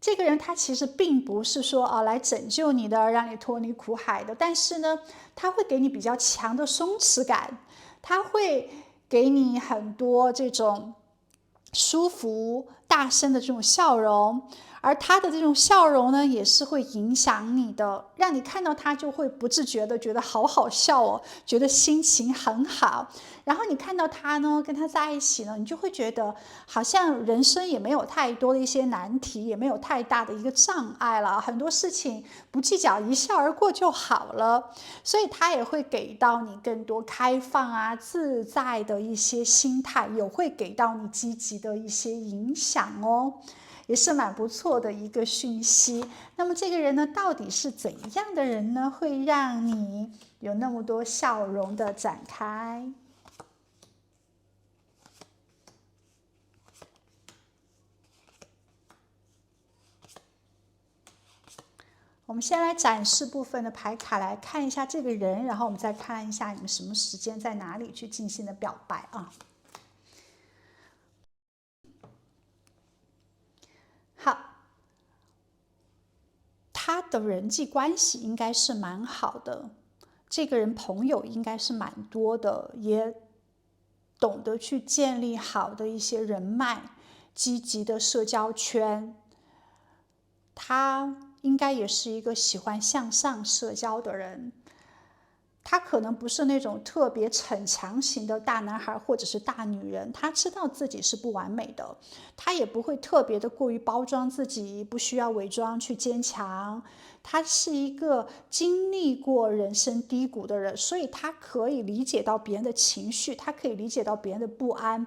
这个人他其实并不是说来拯救你的，让你脱离苦海的，但是呢，他会给你比较强的松弛感，他会给你很多这种舒服、大声的这种笑容，而他的这种笑容呢，也是会影响你的，让你看到他就会不自觉的觉得好好笑哦，觉得心情很好。然后你看到他呢，跟他在一起呢，你就会觉得好像人生也没有太多的一些难题，也没有太大的一个障碍了，很多事情不计较，一笑而过就好了。所以他也会给到你更多开放啊、自在的一些心态，也会给到你积极的一些影响哦，也是蛮不错的一个讯息。那么这个人呢，到底是怎样的人呢，会让你有那么多笑容的展开？我们先来展示部分的牌卡，来看一下这个人，然后我们再看一下你们什么时间在哪里去进行的表白啊。好，他的人际关系应该是蛮好的，这个人朋友应该是蛮多的，也懂得去建立好的一些人脉，积极的社交圈。他应该也是一个喜欢向上社交的人，他可能不是那种特别逞强型的大男孩或者是大女人，他知道自己是不完美的，他也不会特别的过于包装自己，不需要伪装去坚强。他是一个经历过人生低谷的人，所以他可以理解到别人的情绪，他可以理解到别人的不安，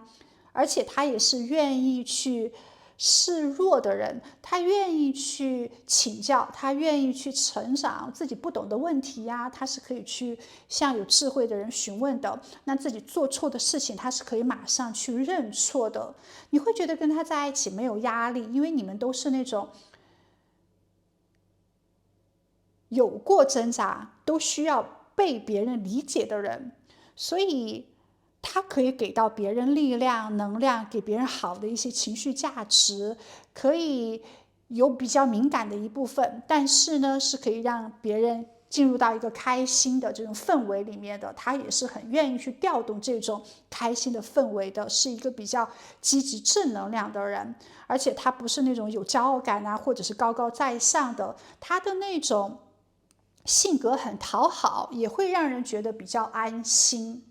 而且他也是愿意去示弱的人，他愿意去请教，他愿意去成长，自己不懂的问题呀，他是可以去向有智慧的人询问的。那自己做错的事情，他是可以马上去认错的。你会觉得跟他在一起没有压力，因为你们都是那种有过挣扎，都需要被别人理解的人，所以他可以给到别人力量、能量，给别人好的一些情绪价值，可以有比较敏感的一部分，但是呢，是可以让别人进入到一个开心的这种氛围里面的。他也是很愿意去调动这种开心的氛围的，是一个比较积极正能量的人。而且他不是那种有骄傲感啊，或者是高高在上的，他的那种性格很讨好，也会让人觉得比较安心。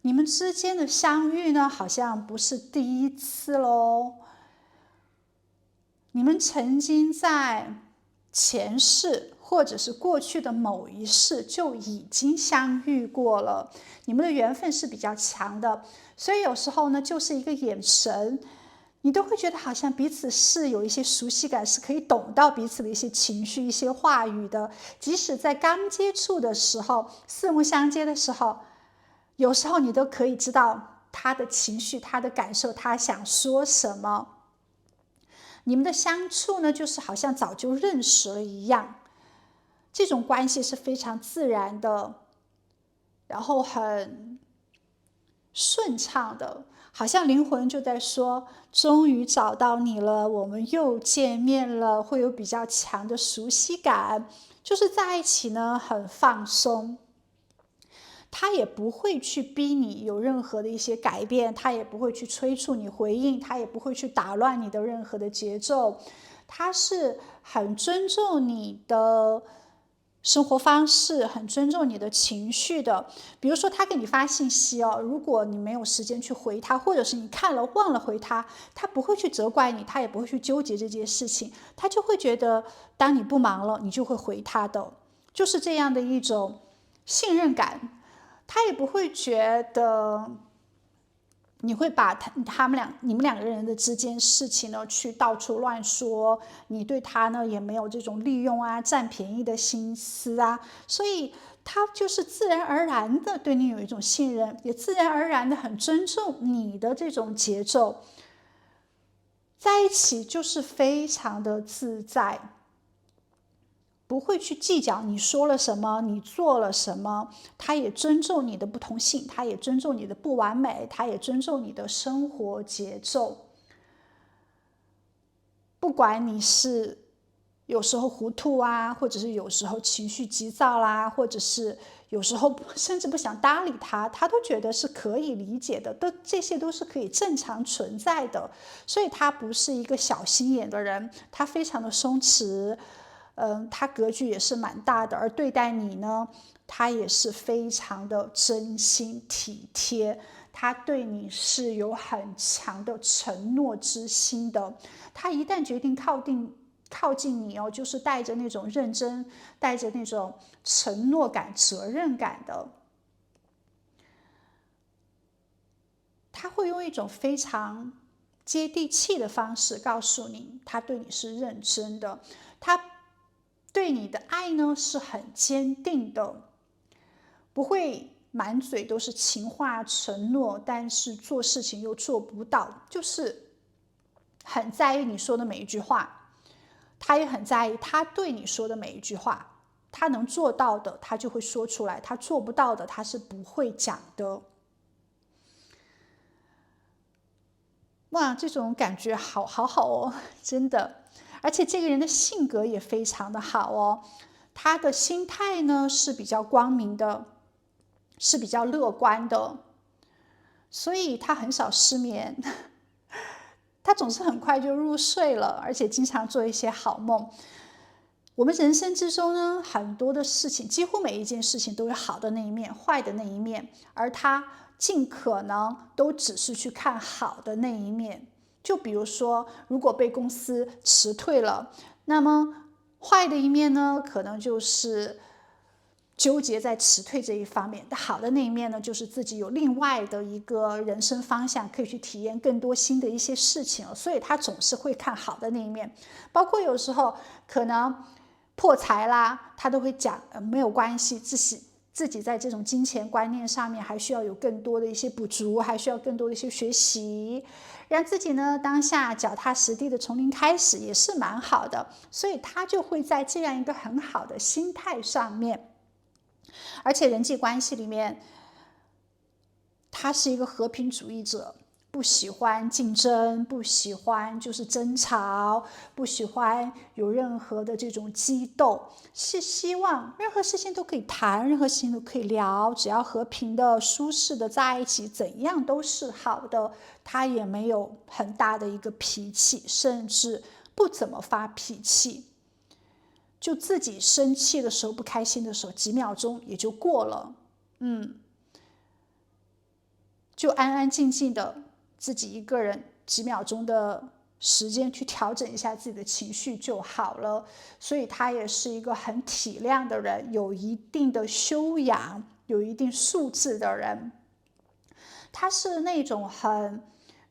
你们之间的相遇呢，好像不是第一次咯。你们曾经在前世或者是过去的某一世就已经相遇过了，你们的缘分是比较强的，所以有时候呢，就是一个眼神，你都会觉得好像彼此是有一些熟悉感，是可以懂到彼此的一些情绪、一些话语的。即使在刚接触的时候，四目相接的时候，有时候你都可以知道他的情绪、他的感受，他想说什么。你们的相处呢，就是好像早就认识了一样，这种关系是非常自然的，然后很顺畅的，好像灵魂就在说，终于找到你了，我们又见面了，会有比较强的熟悉感，就是在一起呢很放松。他也不会去逼你有任何的一些改变，他也不会去催促你回应，他也不会去打乱你的任何的节奏，他是很尊重你的生活方式，很尊重你的情绪的。比如说他给你发信息哦，如果你没有时间去回他，或者是你看了忘了回他，他不会去责怪你，他也不会去纠结这件事情，他就会觉得当你不忙了，你就会回他的，就是这样的一种信任感。他也不会觉得你会把你们两个人的之间事情呢去到处乱说，你对他呢也没有这种利用啊、占便宜的心思啊，所以他就是自然而然的对你有一种信任，也自然而然的很尊重你的这种节奏，在一起就是非常的自在。不会去计较你说了什么，你做了什么，他也尊重你的不同性，他也尊重你的不完美，他也尊重你的生活节奏。不管你是有时候糊涂啊，或者是有时候情绪急躁啦，或者是有时候甚至不想搭理他，他都觉得是可以理解的，这些都是可以正常存在的。所以他不是一个小心眼的人，他非常的松弛。他格局也是蛮大的，而对待你呢，他也是非常的真心体贴，他对你是有很强的承诺之心的。他一旦决定靠近你哦，就是带着那种认真，带着那种承诺感、责任感的。他会用一种非常接地气的方式告诉你，他对你是认真的，他对你的爱呢是很坚定的，不会满嘴都是情话承诺，但是做事情又做不到，就是很在意你说的每一句话，他也很在意他对你说的每一句话，他能做到的他就会说出来，他做不到的他是不会讲的。哇，这种感觉好哦，真的。而且这个人的性格也非常的好哦，他的心态呢是比较光明的，是比较乐观的，所以他很少失眠，他总是很快就入睡了，而且经常做一些好梦。我们人生之中呢，很多的事情，几乎每一件事情都有好的那一面，坏的那一面，而他尽可能都只是去看好的那一面。就比如说，如果被公司辞退了，那么坏的一面呢，可能就是纠结在辞退这一方面。但好的那一面呢，就是自己有另外的一个人生方向，可以去体验更多新的一些事情，所以他总是会看好的那一面。包括有时候可能破财啦，他都会讲，没有关系，自己在这种金钱观念上面还需要有更多的一些补足，还需要更多的一些学习，让自己呢当下脚踏实地的从零开始也是蛮好的。所以他就会在这样一个很好的心态上面。而且人际关系里面，他是一个和平主义者，不喜欢竞争，不喜欢就是争吵，不喜欢有任何的这种激斗，是希望任何事情都可以谈，任何事情都可以聊，只要和平的、舒适的在一起，怎样都是好的。他也没有很大的一个脾气，甚至不怎么发脾气。就自己生气的时候、不开心的时候，几秒钟也就过了，就安安静静的自己一个人几秒钟的时间去调整一下自己的情绪就好了。所以他也是一个很体谅的人，有一定的修养、有一定素质的人。他是那种很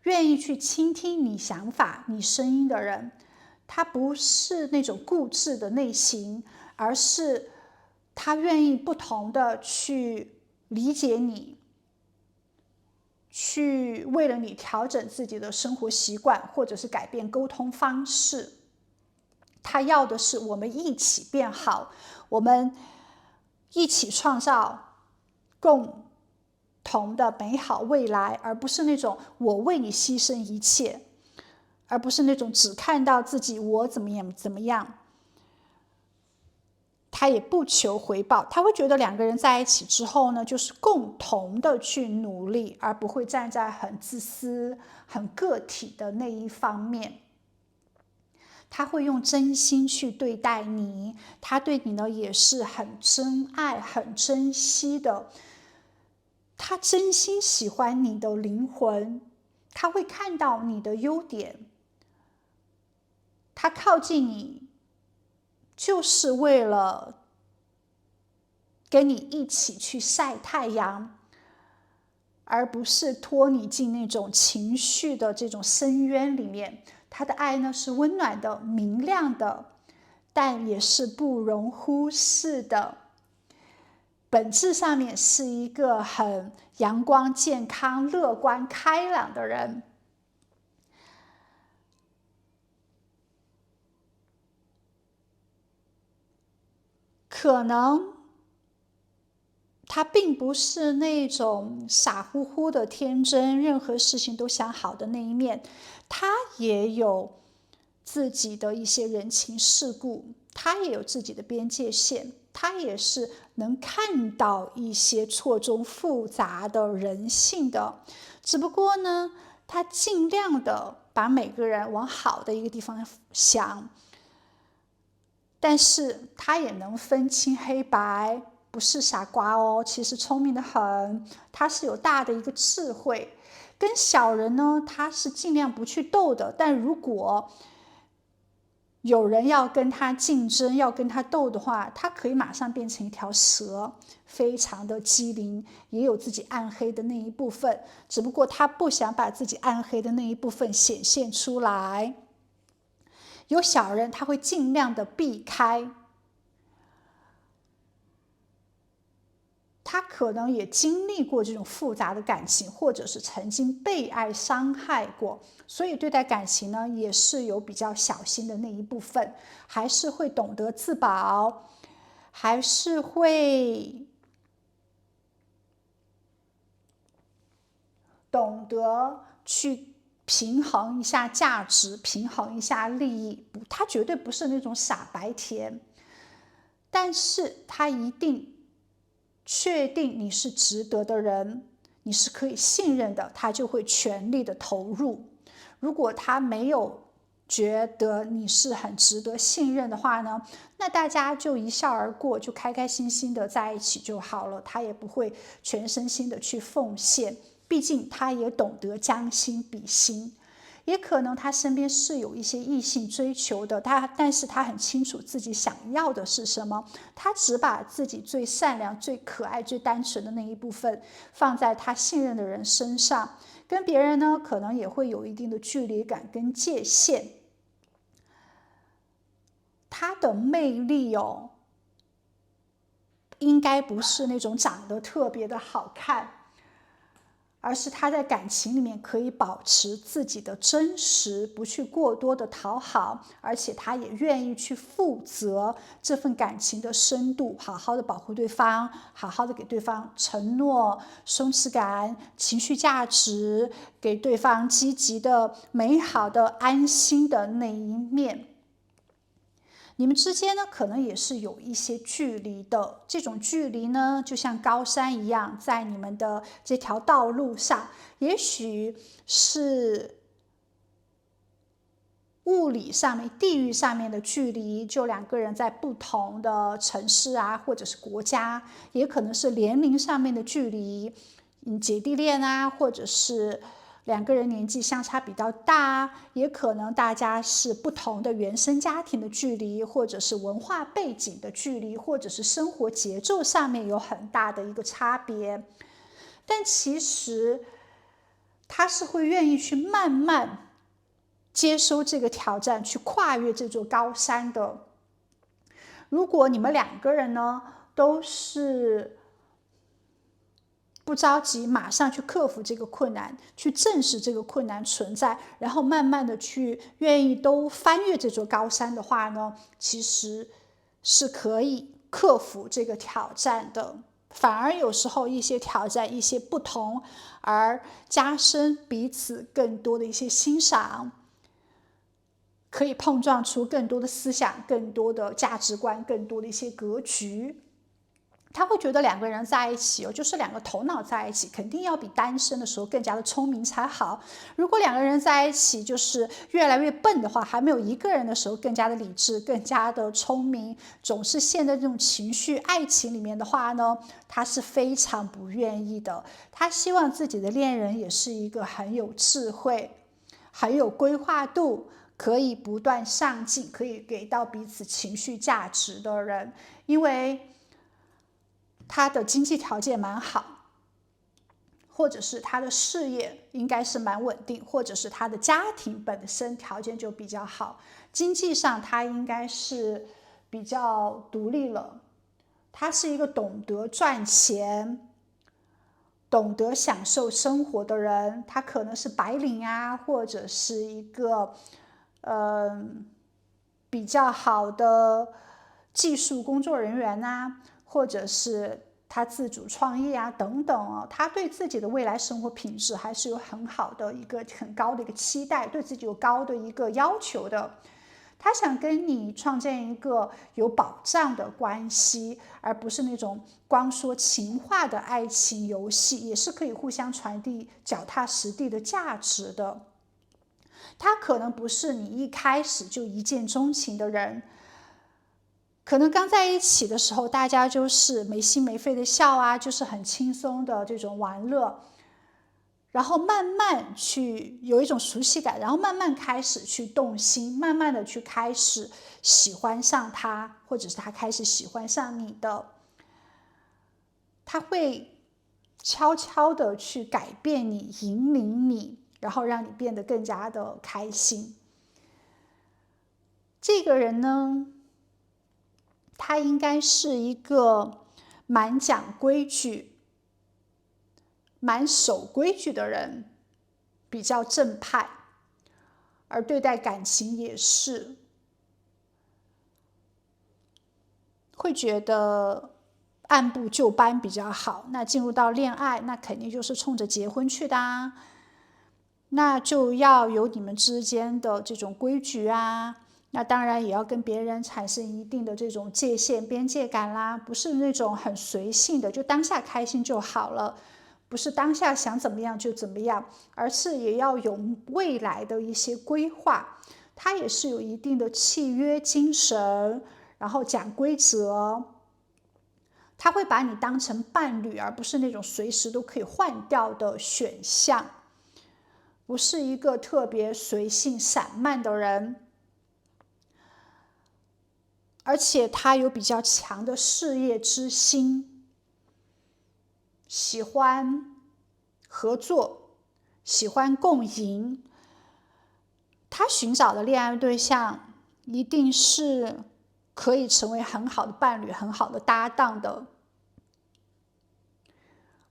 愿意去倾听你想法、你声音的人。他不是那种固执的类型，而是他愿意不同的去理解你，去为了你调整自己的生活习惯，或者是改变沟通方式。他要的是我们一起变好，我们一起创造共同的美好未来，而不是那种我为你牺牲一切，而不是那种只看到自己我怎么样怎么样。他也不求回报，他会觉得两个人在一起之后呢，就是共同的去努力，而不会站在很自私、很个体的那一方面。他会用真心去对待你，他对你呢也是很真爱、很珍惜的。他真心喜欢你的灵魂，他会看到你的优点，他靠近你就是为了跟你一起去晒太阳，而不是拖你进那种情绪的这种深渊里面。他的爱呢是温暖的、明亮的，但也是不容忽视的。本质上面是一个很阳光、健康、乐观、开朗的人。可能他并不是那种傻乎乎的天真，任何事情都想好的那一面，他也有自己的一些人情世故，他也有自己的边界线，他也是能看到一些错综复杂的人性的。只不过呢，他尽量的把每个人往好的一个地方想，但是他也能分清黑白，不是傻瓜哦，其实聪明的很，他是有大的一个智慧。跟小人呢，他是尽量不去斗的，但如果有人要跟他竞争，要跟他斗的话，他可以马上变成一条蛇，非常的机灵，也有自己暗黑的那一部分，只不过他不想把自己暗黑的那一部分显现出来。有小人他会尽量的避开，他可能也经历过这种复杂的感情，或者是曾经被爱伤害过，所以对待感情呢也是有比较小心的那一部分，还是会懂得自保，还是会懂得去平衡一下价值，平衡一下利益。他绝对不是那种傻白甜，但是他一定确定你是值得的人，你是可以信任的，他就会全力的投入。如果他没有觉得你是很值得信任的话呢，那大家就一笑而过，就开开心心的在一起就好了。他也不会全身心的去奉献，毕竟他也懂得将心比心。也可能他身边是有一些异性追求的，但是他很清楚自己想要的是什么，他只把自己最善良、最可爱、最单纯的那一部分放在他信任的人身上，跟别人呢可能也会有一定的距离感跟界限。他的魅力应该不是那种长得特别的好看，而是他在感情里面可以保持自己的真实，不去过多的讨好，而且他也愿意去负责这份感情的深度，好好的保护对方，好好的给对方承诺、松弛感、情绪价值，给对方积极的、美好的、安心的那一面。你们之间呢，可能也是有一些距离的。这种距离呢，就像高山一样，在你们的这条道路上，也许是物理上面、地域上面的距离，就两个人在不同的城市啊，或者是国家，也可能是年龄上面的距离，姐弟恋啊，或者是两个人年纪相差比较大，也可能大家是不同的原生家庭的距离，或者是文化背景的距离，或者是生活节奏上面有很大的一个差别。但其实他是会愿意去慢慢接收这个挑战，去跨越这座高山的。如果你们两个人呢，都是不着急马上去克服这个困难，去正视这个困难存在，然后慢慢的去愿意都翻越这座高山的话呢，其实是可以克服这个挑战的。反而有时候一些挑战、一些不同，而加深彼此更多的一些欣赏，可以碰撞出更多的思想、更多的价值观、更多的一些格局。他会觉得两个人在一起就是两个头脑在一起，肯定要比单身的时候更加的聪明才好。如果两个人在一起就是越来越笨的话，还没有一个人的时候更加的理智、更加的聪明，总是陷在这种情绪、爱情里面的话呢，他是非常不愿意的。他希望自己的恋人也是一个很有智慧、很有规划度，可以不断上进，可以给到彼此情绪价值的人。因为他的经济条件蛮好，或者是他的事业应该是蛮稳定，或者是他的家庭本身条件就比较好，经济上他应该是比较独立了。他是一个懂得赚钱、懂得享受生活的人，他可能是白领啊，或者是一个比较好的技术工作人员啊，或者是他自主创业啊等等他对自己的未来生活品质还是有很好的一个很高的一个期待，对自己有高的一个要求的。他想跟你创建一个有保障的关系，而不是那种光说情话的爱情游戏，也是可以互相传递脚踏实地的价值的。他可能不是你一开始就一见钟情的人，可能刚在一起的时候，大家就是没心没肺的笑啊，就是很轻松的这种玩乐，然后慢慢去有一种熟悉感，然后慢慢开始去动心，慢慢的去开始喜欢上他，或者是他开始喜欢上你的，他会悄悄的去改变你，引领你，然后让你变得更加的开心。这个人呢，他应该是一个蛮讲规矩、蛮守规矩的人，比较正派，而对待感情也是会觉得按部就班比较好。那进入到恋爱，那肯定就是冲着结婚去的啊，那就要有你们之间的这种规矩啊。那当然也要跟别人产生一定的这种界限、边界感啦，不是那种很随性的，就当下开心就好了，不是当下想怎么样就怎么样，而是也要有未来的一些规划。它也是有一定的契约精神，然后讲规则，他会把你当成伴侣，而不是那种随时都可以换掉的选项。不是一个特别随性散漫的人，而且他有比较强的事业之心，喜欢合作，喜欢共赢。他寻找的恋爱对象一定是可以成为很好的伴侣、很好的搭档的，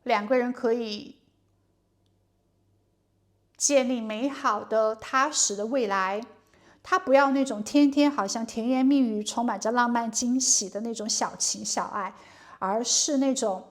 两个人可以建立美好的、踏实的未来。他不要那种天天好像甜言蜜语、充满着浪漫惊喜的那种小情小爱，而是那种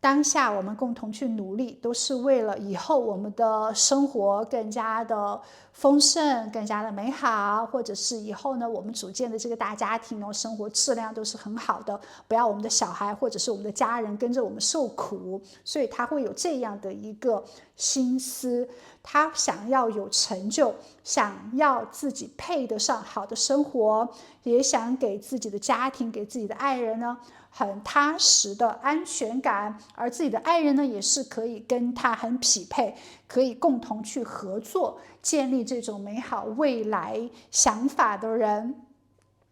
当下我们共同去努力，都是为了以后我们的生活更加的丰盛，更加的美好，或者是以后呢，我们组建的这个大家庭呢，生活质量都是很好的，不要我们的小孩或者是我们的家人跟着我们受苦。所以他会有这样的一个心思，他想要有成就，想要自己配得上好的生活，也想给自己的家庭、给自己的爱人呢很踏实的安全感，而自己的爱人呢，也是可以跟他很匹配，可以共同去合作，建立这种美好未来想法的人。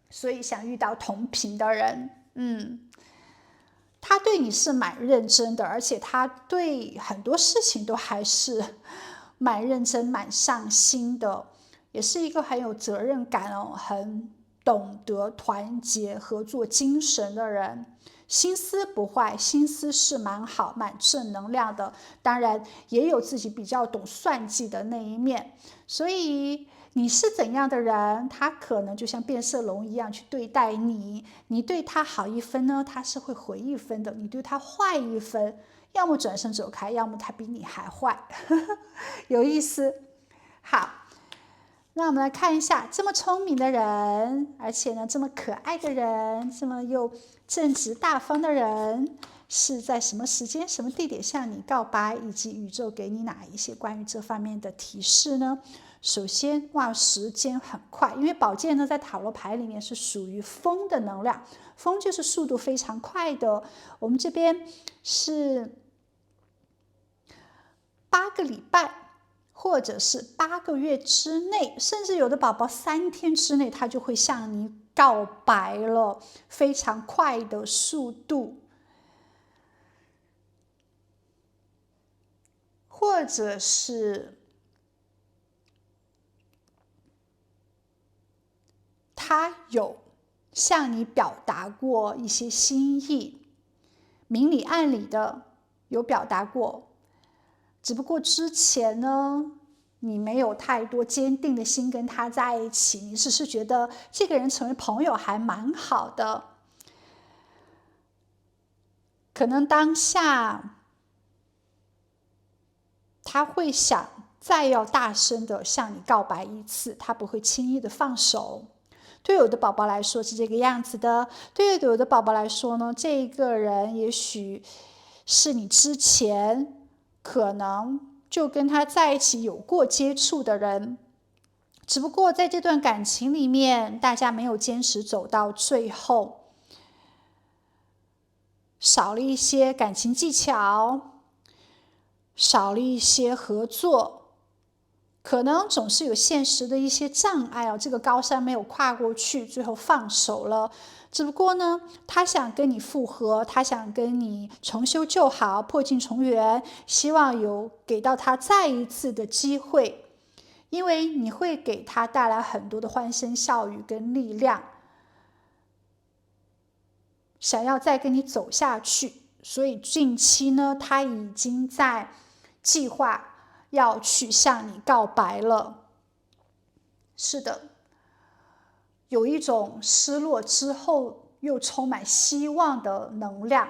所以想遇到同频的人，他对你是蛮认真的，而且他对很多事情都还是蛮认真、蛮上心的，也是一个很有责任感哦，很懂得团结合作精神的人。心思不坏，心思是蛮好、蛮正能量的，当然也有自己比较懂算计的那一面。所以你是怎样的人，他可能就像变色龙一样去对待你。你对他好一分呢，他是会回一分的；你对他坏一分，要么转身走开，要么他比你还坏。有意思。好，那我们来看一下，这么聪明的人，而且呢这么可爱的人，这么又正直大方的人，是在什么时间、什么地点向你告白，以及宇宙给你哪一些关于这方面的提示呢？首先，哇，时间很快，因为宝剑呢在塔罗牌里面是属于风的能量，风就是速度非常快的。我们这边是8个礼拜。或者是8个月之内，甚至有的宝宝3天之内，他就会向你告白了，非常快的速度。或者是他有向你表达过一些心意，明里暗里的有表达过。只不过之前呢，你没有太多坚定的心跟他在一起，你只是觉得这个人成为朋友还蛮好的。可能当下他会想再要大声的向你告白一次，他不会轻易的放手。对有的宝宝来说是这个样子的，对有的宝宝来说呢，这个人也许是你之前可能就跟他在一起有过接触的人，只不过在这段感情里面，大家没有坚持走到最后，少了一些感情技巧，少了一些合作，可能总是有现实的一些障碍哦，这个高山没有跨过去，最后放手了。只不过呢，他想跟你复合，他想跟你重修旧好，破镜重圆，希望有给到他再一次的机会，因为你会给他带来很多的欢声笑语跟力量，想要再跟你走下去。所以近期呢，他已经在计划要去向你告白了。是的，有一种失落之后又充满希望的能量。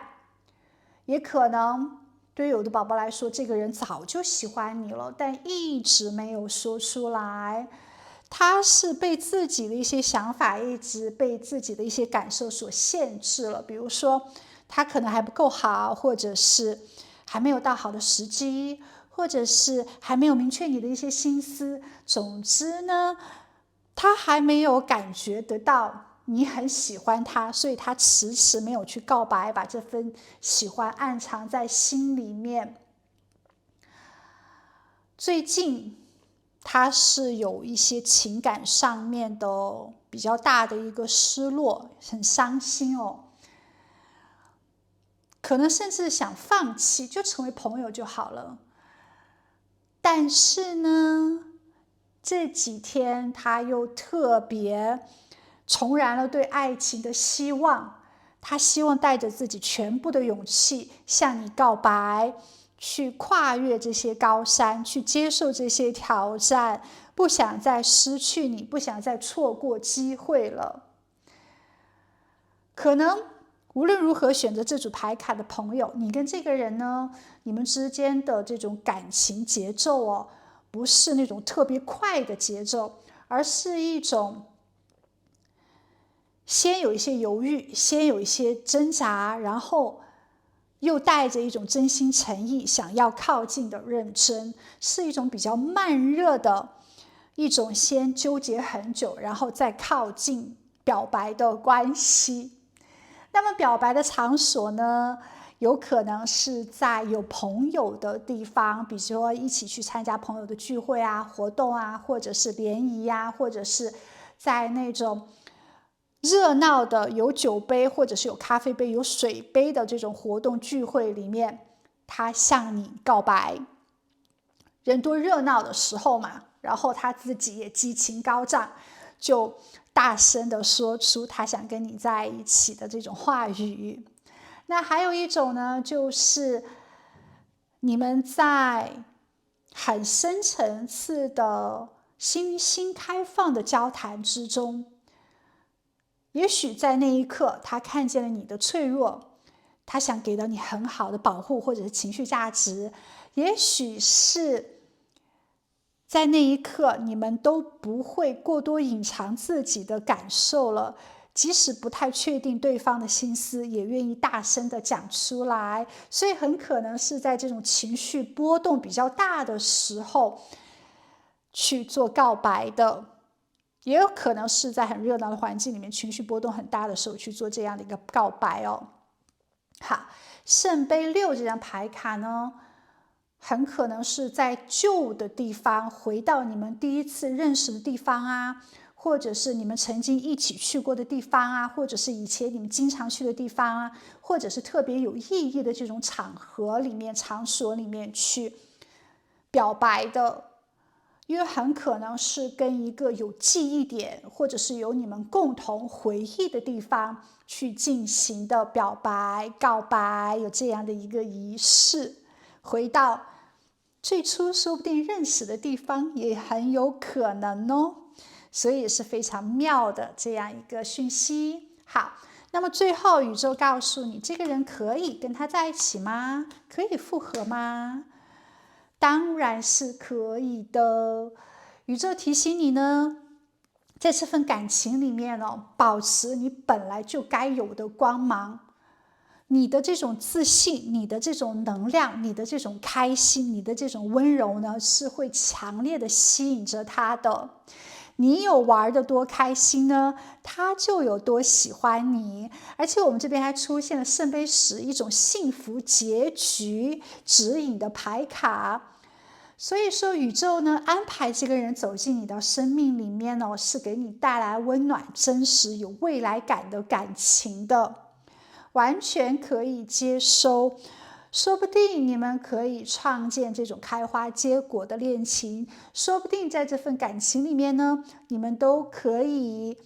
也可能对有的宝宝来说，这个人早就喜欢你了，但一直没有说出来。他是被自己的一些想法，一直被自己的一些感受所限制了。比如说，他可能还不够好，或者是还没有到好的时机，或者是还没有明确你的一些心思。总之呢，他还没有感觉得到你很喜欢他，所以他迟迟没有去告白，把这份喜欢暗藏在心里面。最近他是有一些情感上面的比较大的一个失落，很伤心哦，可能甚至想放弃，就成为朋友就好了。但是呢，这几天他又特别重燃了对爱情的希望，他希望带着自己全部的勇气向你告白，去跨越这些高山，去接受这些挑战，不想再失去你，不想再错过机会了。可能无论如何选择这组牌卡的朋友，你跟这个人呢，你们之间的这种感情节奏哦，不是那种特别快的节奏，而是一种先有一些犹豫，先有一些挣扎，然后又带着一种真心诚意想要靠近的认真，是一种比较慢热的一种先纠结很久，然后再靠近表白的关系。那么表白的场所呢，有可能是在有朋友的地方，比如说一起去参加朋友的聚会啊、活动啊，或者是联谊啊，或者是在那种热闹的有酒杯或者是有咖啡杯、有水杯的这种活动聚会里面，他向你告白。人多热闹的时候嘛，然后他自己也激情高涨，就大声的说出他想跟你在一起的这种话语。那还有一种呢，就是你们在很深层次的心开放的交谈之中，也许在那一刻他看见了你的脆弱，他想给到你很好的保护或者是情绪价值，也许是在那一刻你们都不会过多隐藏自己的感受了，即使不太确定对方的心思，也愿意大声的讲出来。所以很可能是在这种情绪波动比较大的时候去做告白的，也有可能是在很热闹的环境里面，情绪波动很大的时候去做这样的一个告白哦。好，圣杯六这张牌卡呢，很可能是在旧的地方回到你们第一次认识的地方啊，或者是你们曾经一起去过的地方啊，或者是以前你们经常去的地方啊，或者是特别有意义的这种场合里面、场所里面去表白的。因为很可能是跟一个有记忆点，或者是有你们共同回忆的地方去进行的表白、告白，有这样的一个仪式，回到最初说不定认识的地方也很有可能哦，所以是非常妙的这样一个讯息。好，那么最后宇宙告诉你，这个人可以跟他在一起吗？可以复合吗？当然是可以的。宇宙提醒你呢，在这份感情里面哦，保持你本来就该有的光芒，你的这种自信，你的这种能量，你的这种开心，你的这种温柔呢，是会强烈的吸引着他的。你有玩的多开心呢，他就有多喜欢你。而且我们这边还出现了圣杯10，一种幸福结局指引的牌卡。所以说宇宙呢，安排这个人走进你的生命里面呢，是给你带来温暖、真实、有未来感的感情的，完全可以接收。说不定你们可以创建这种开花结果的恋情，说不定在这份感情里面呢，你们都可以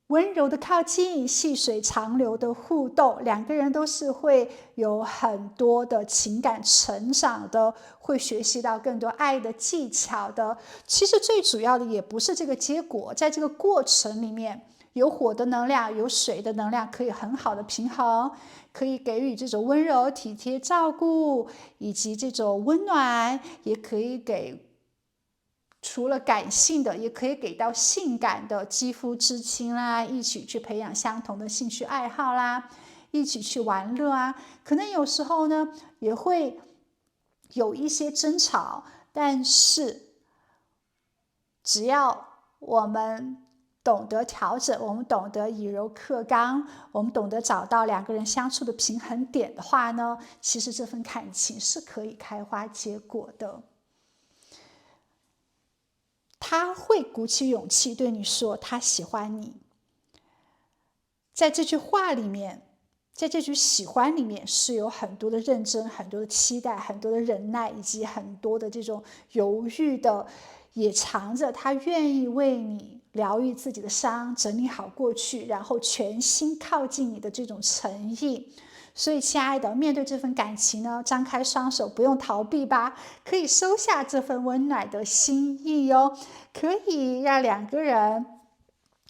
温柔的靠近，细水长流的互动，两个人都是会有很多的情感成长的，会学习到更多爱的技巧的。其实最主要的也不是这个结果，在这个过程里面，有火的能量，有水的能量，可以很好的平衡，可以给予这种温柔、体贴、照顾，以及这种温暖，也可以给除了感性的，也可以给到性感的肌肤之亲啦，一起去培养相同的兴趣爱好啦，一起去玩乐啊。可能有时候呢，也会有一些争吵，但是只要我们懂得调整，我们懂得以柔克刚，我们懂得找到两个人相处的平衡点的话呢，其实这份感情是可以开花结果的。他会鼓起勇气对你说他喜欢你。在这句话里面，在这句喜欢里面是有很多的认真，很多的期待，很多的忍耐，以及很多的这种犹豫的，也藏着他愿意为你疗愈自己的伤，整理好过去，然后全心靠近你的这种诚意。所以亲爱的，面对这份感情呢，张开双手，不用逃避吧，可以收下这份温暖的心意哦，可以让两个人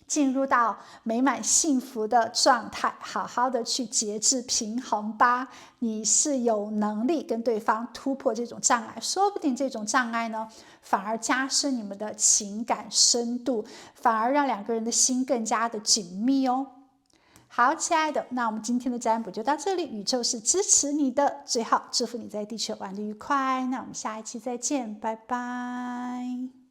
进入到美满幸福的状态，好好的去节制平衡吧。你是有能力跟对方突破这种障碍，说不定这种障碍呢，反而加深你们的情感深度，反而让两个人的心更加的紧密哦。好，亲爱的，那我们今天的占卜就到这里。宇宙是支持你的，最好祝福你在地球玩得愉快。那我们下一期再见，拜拜。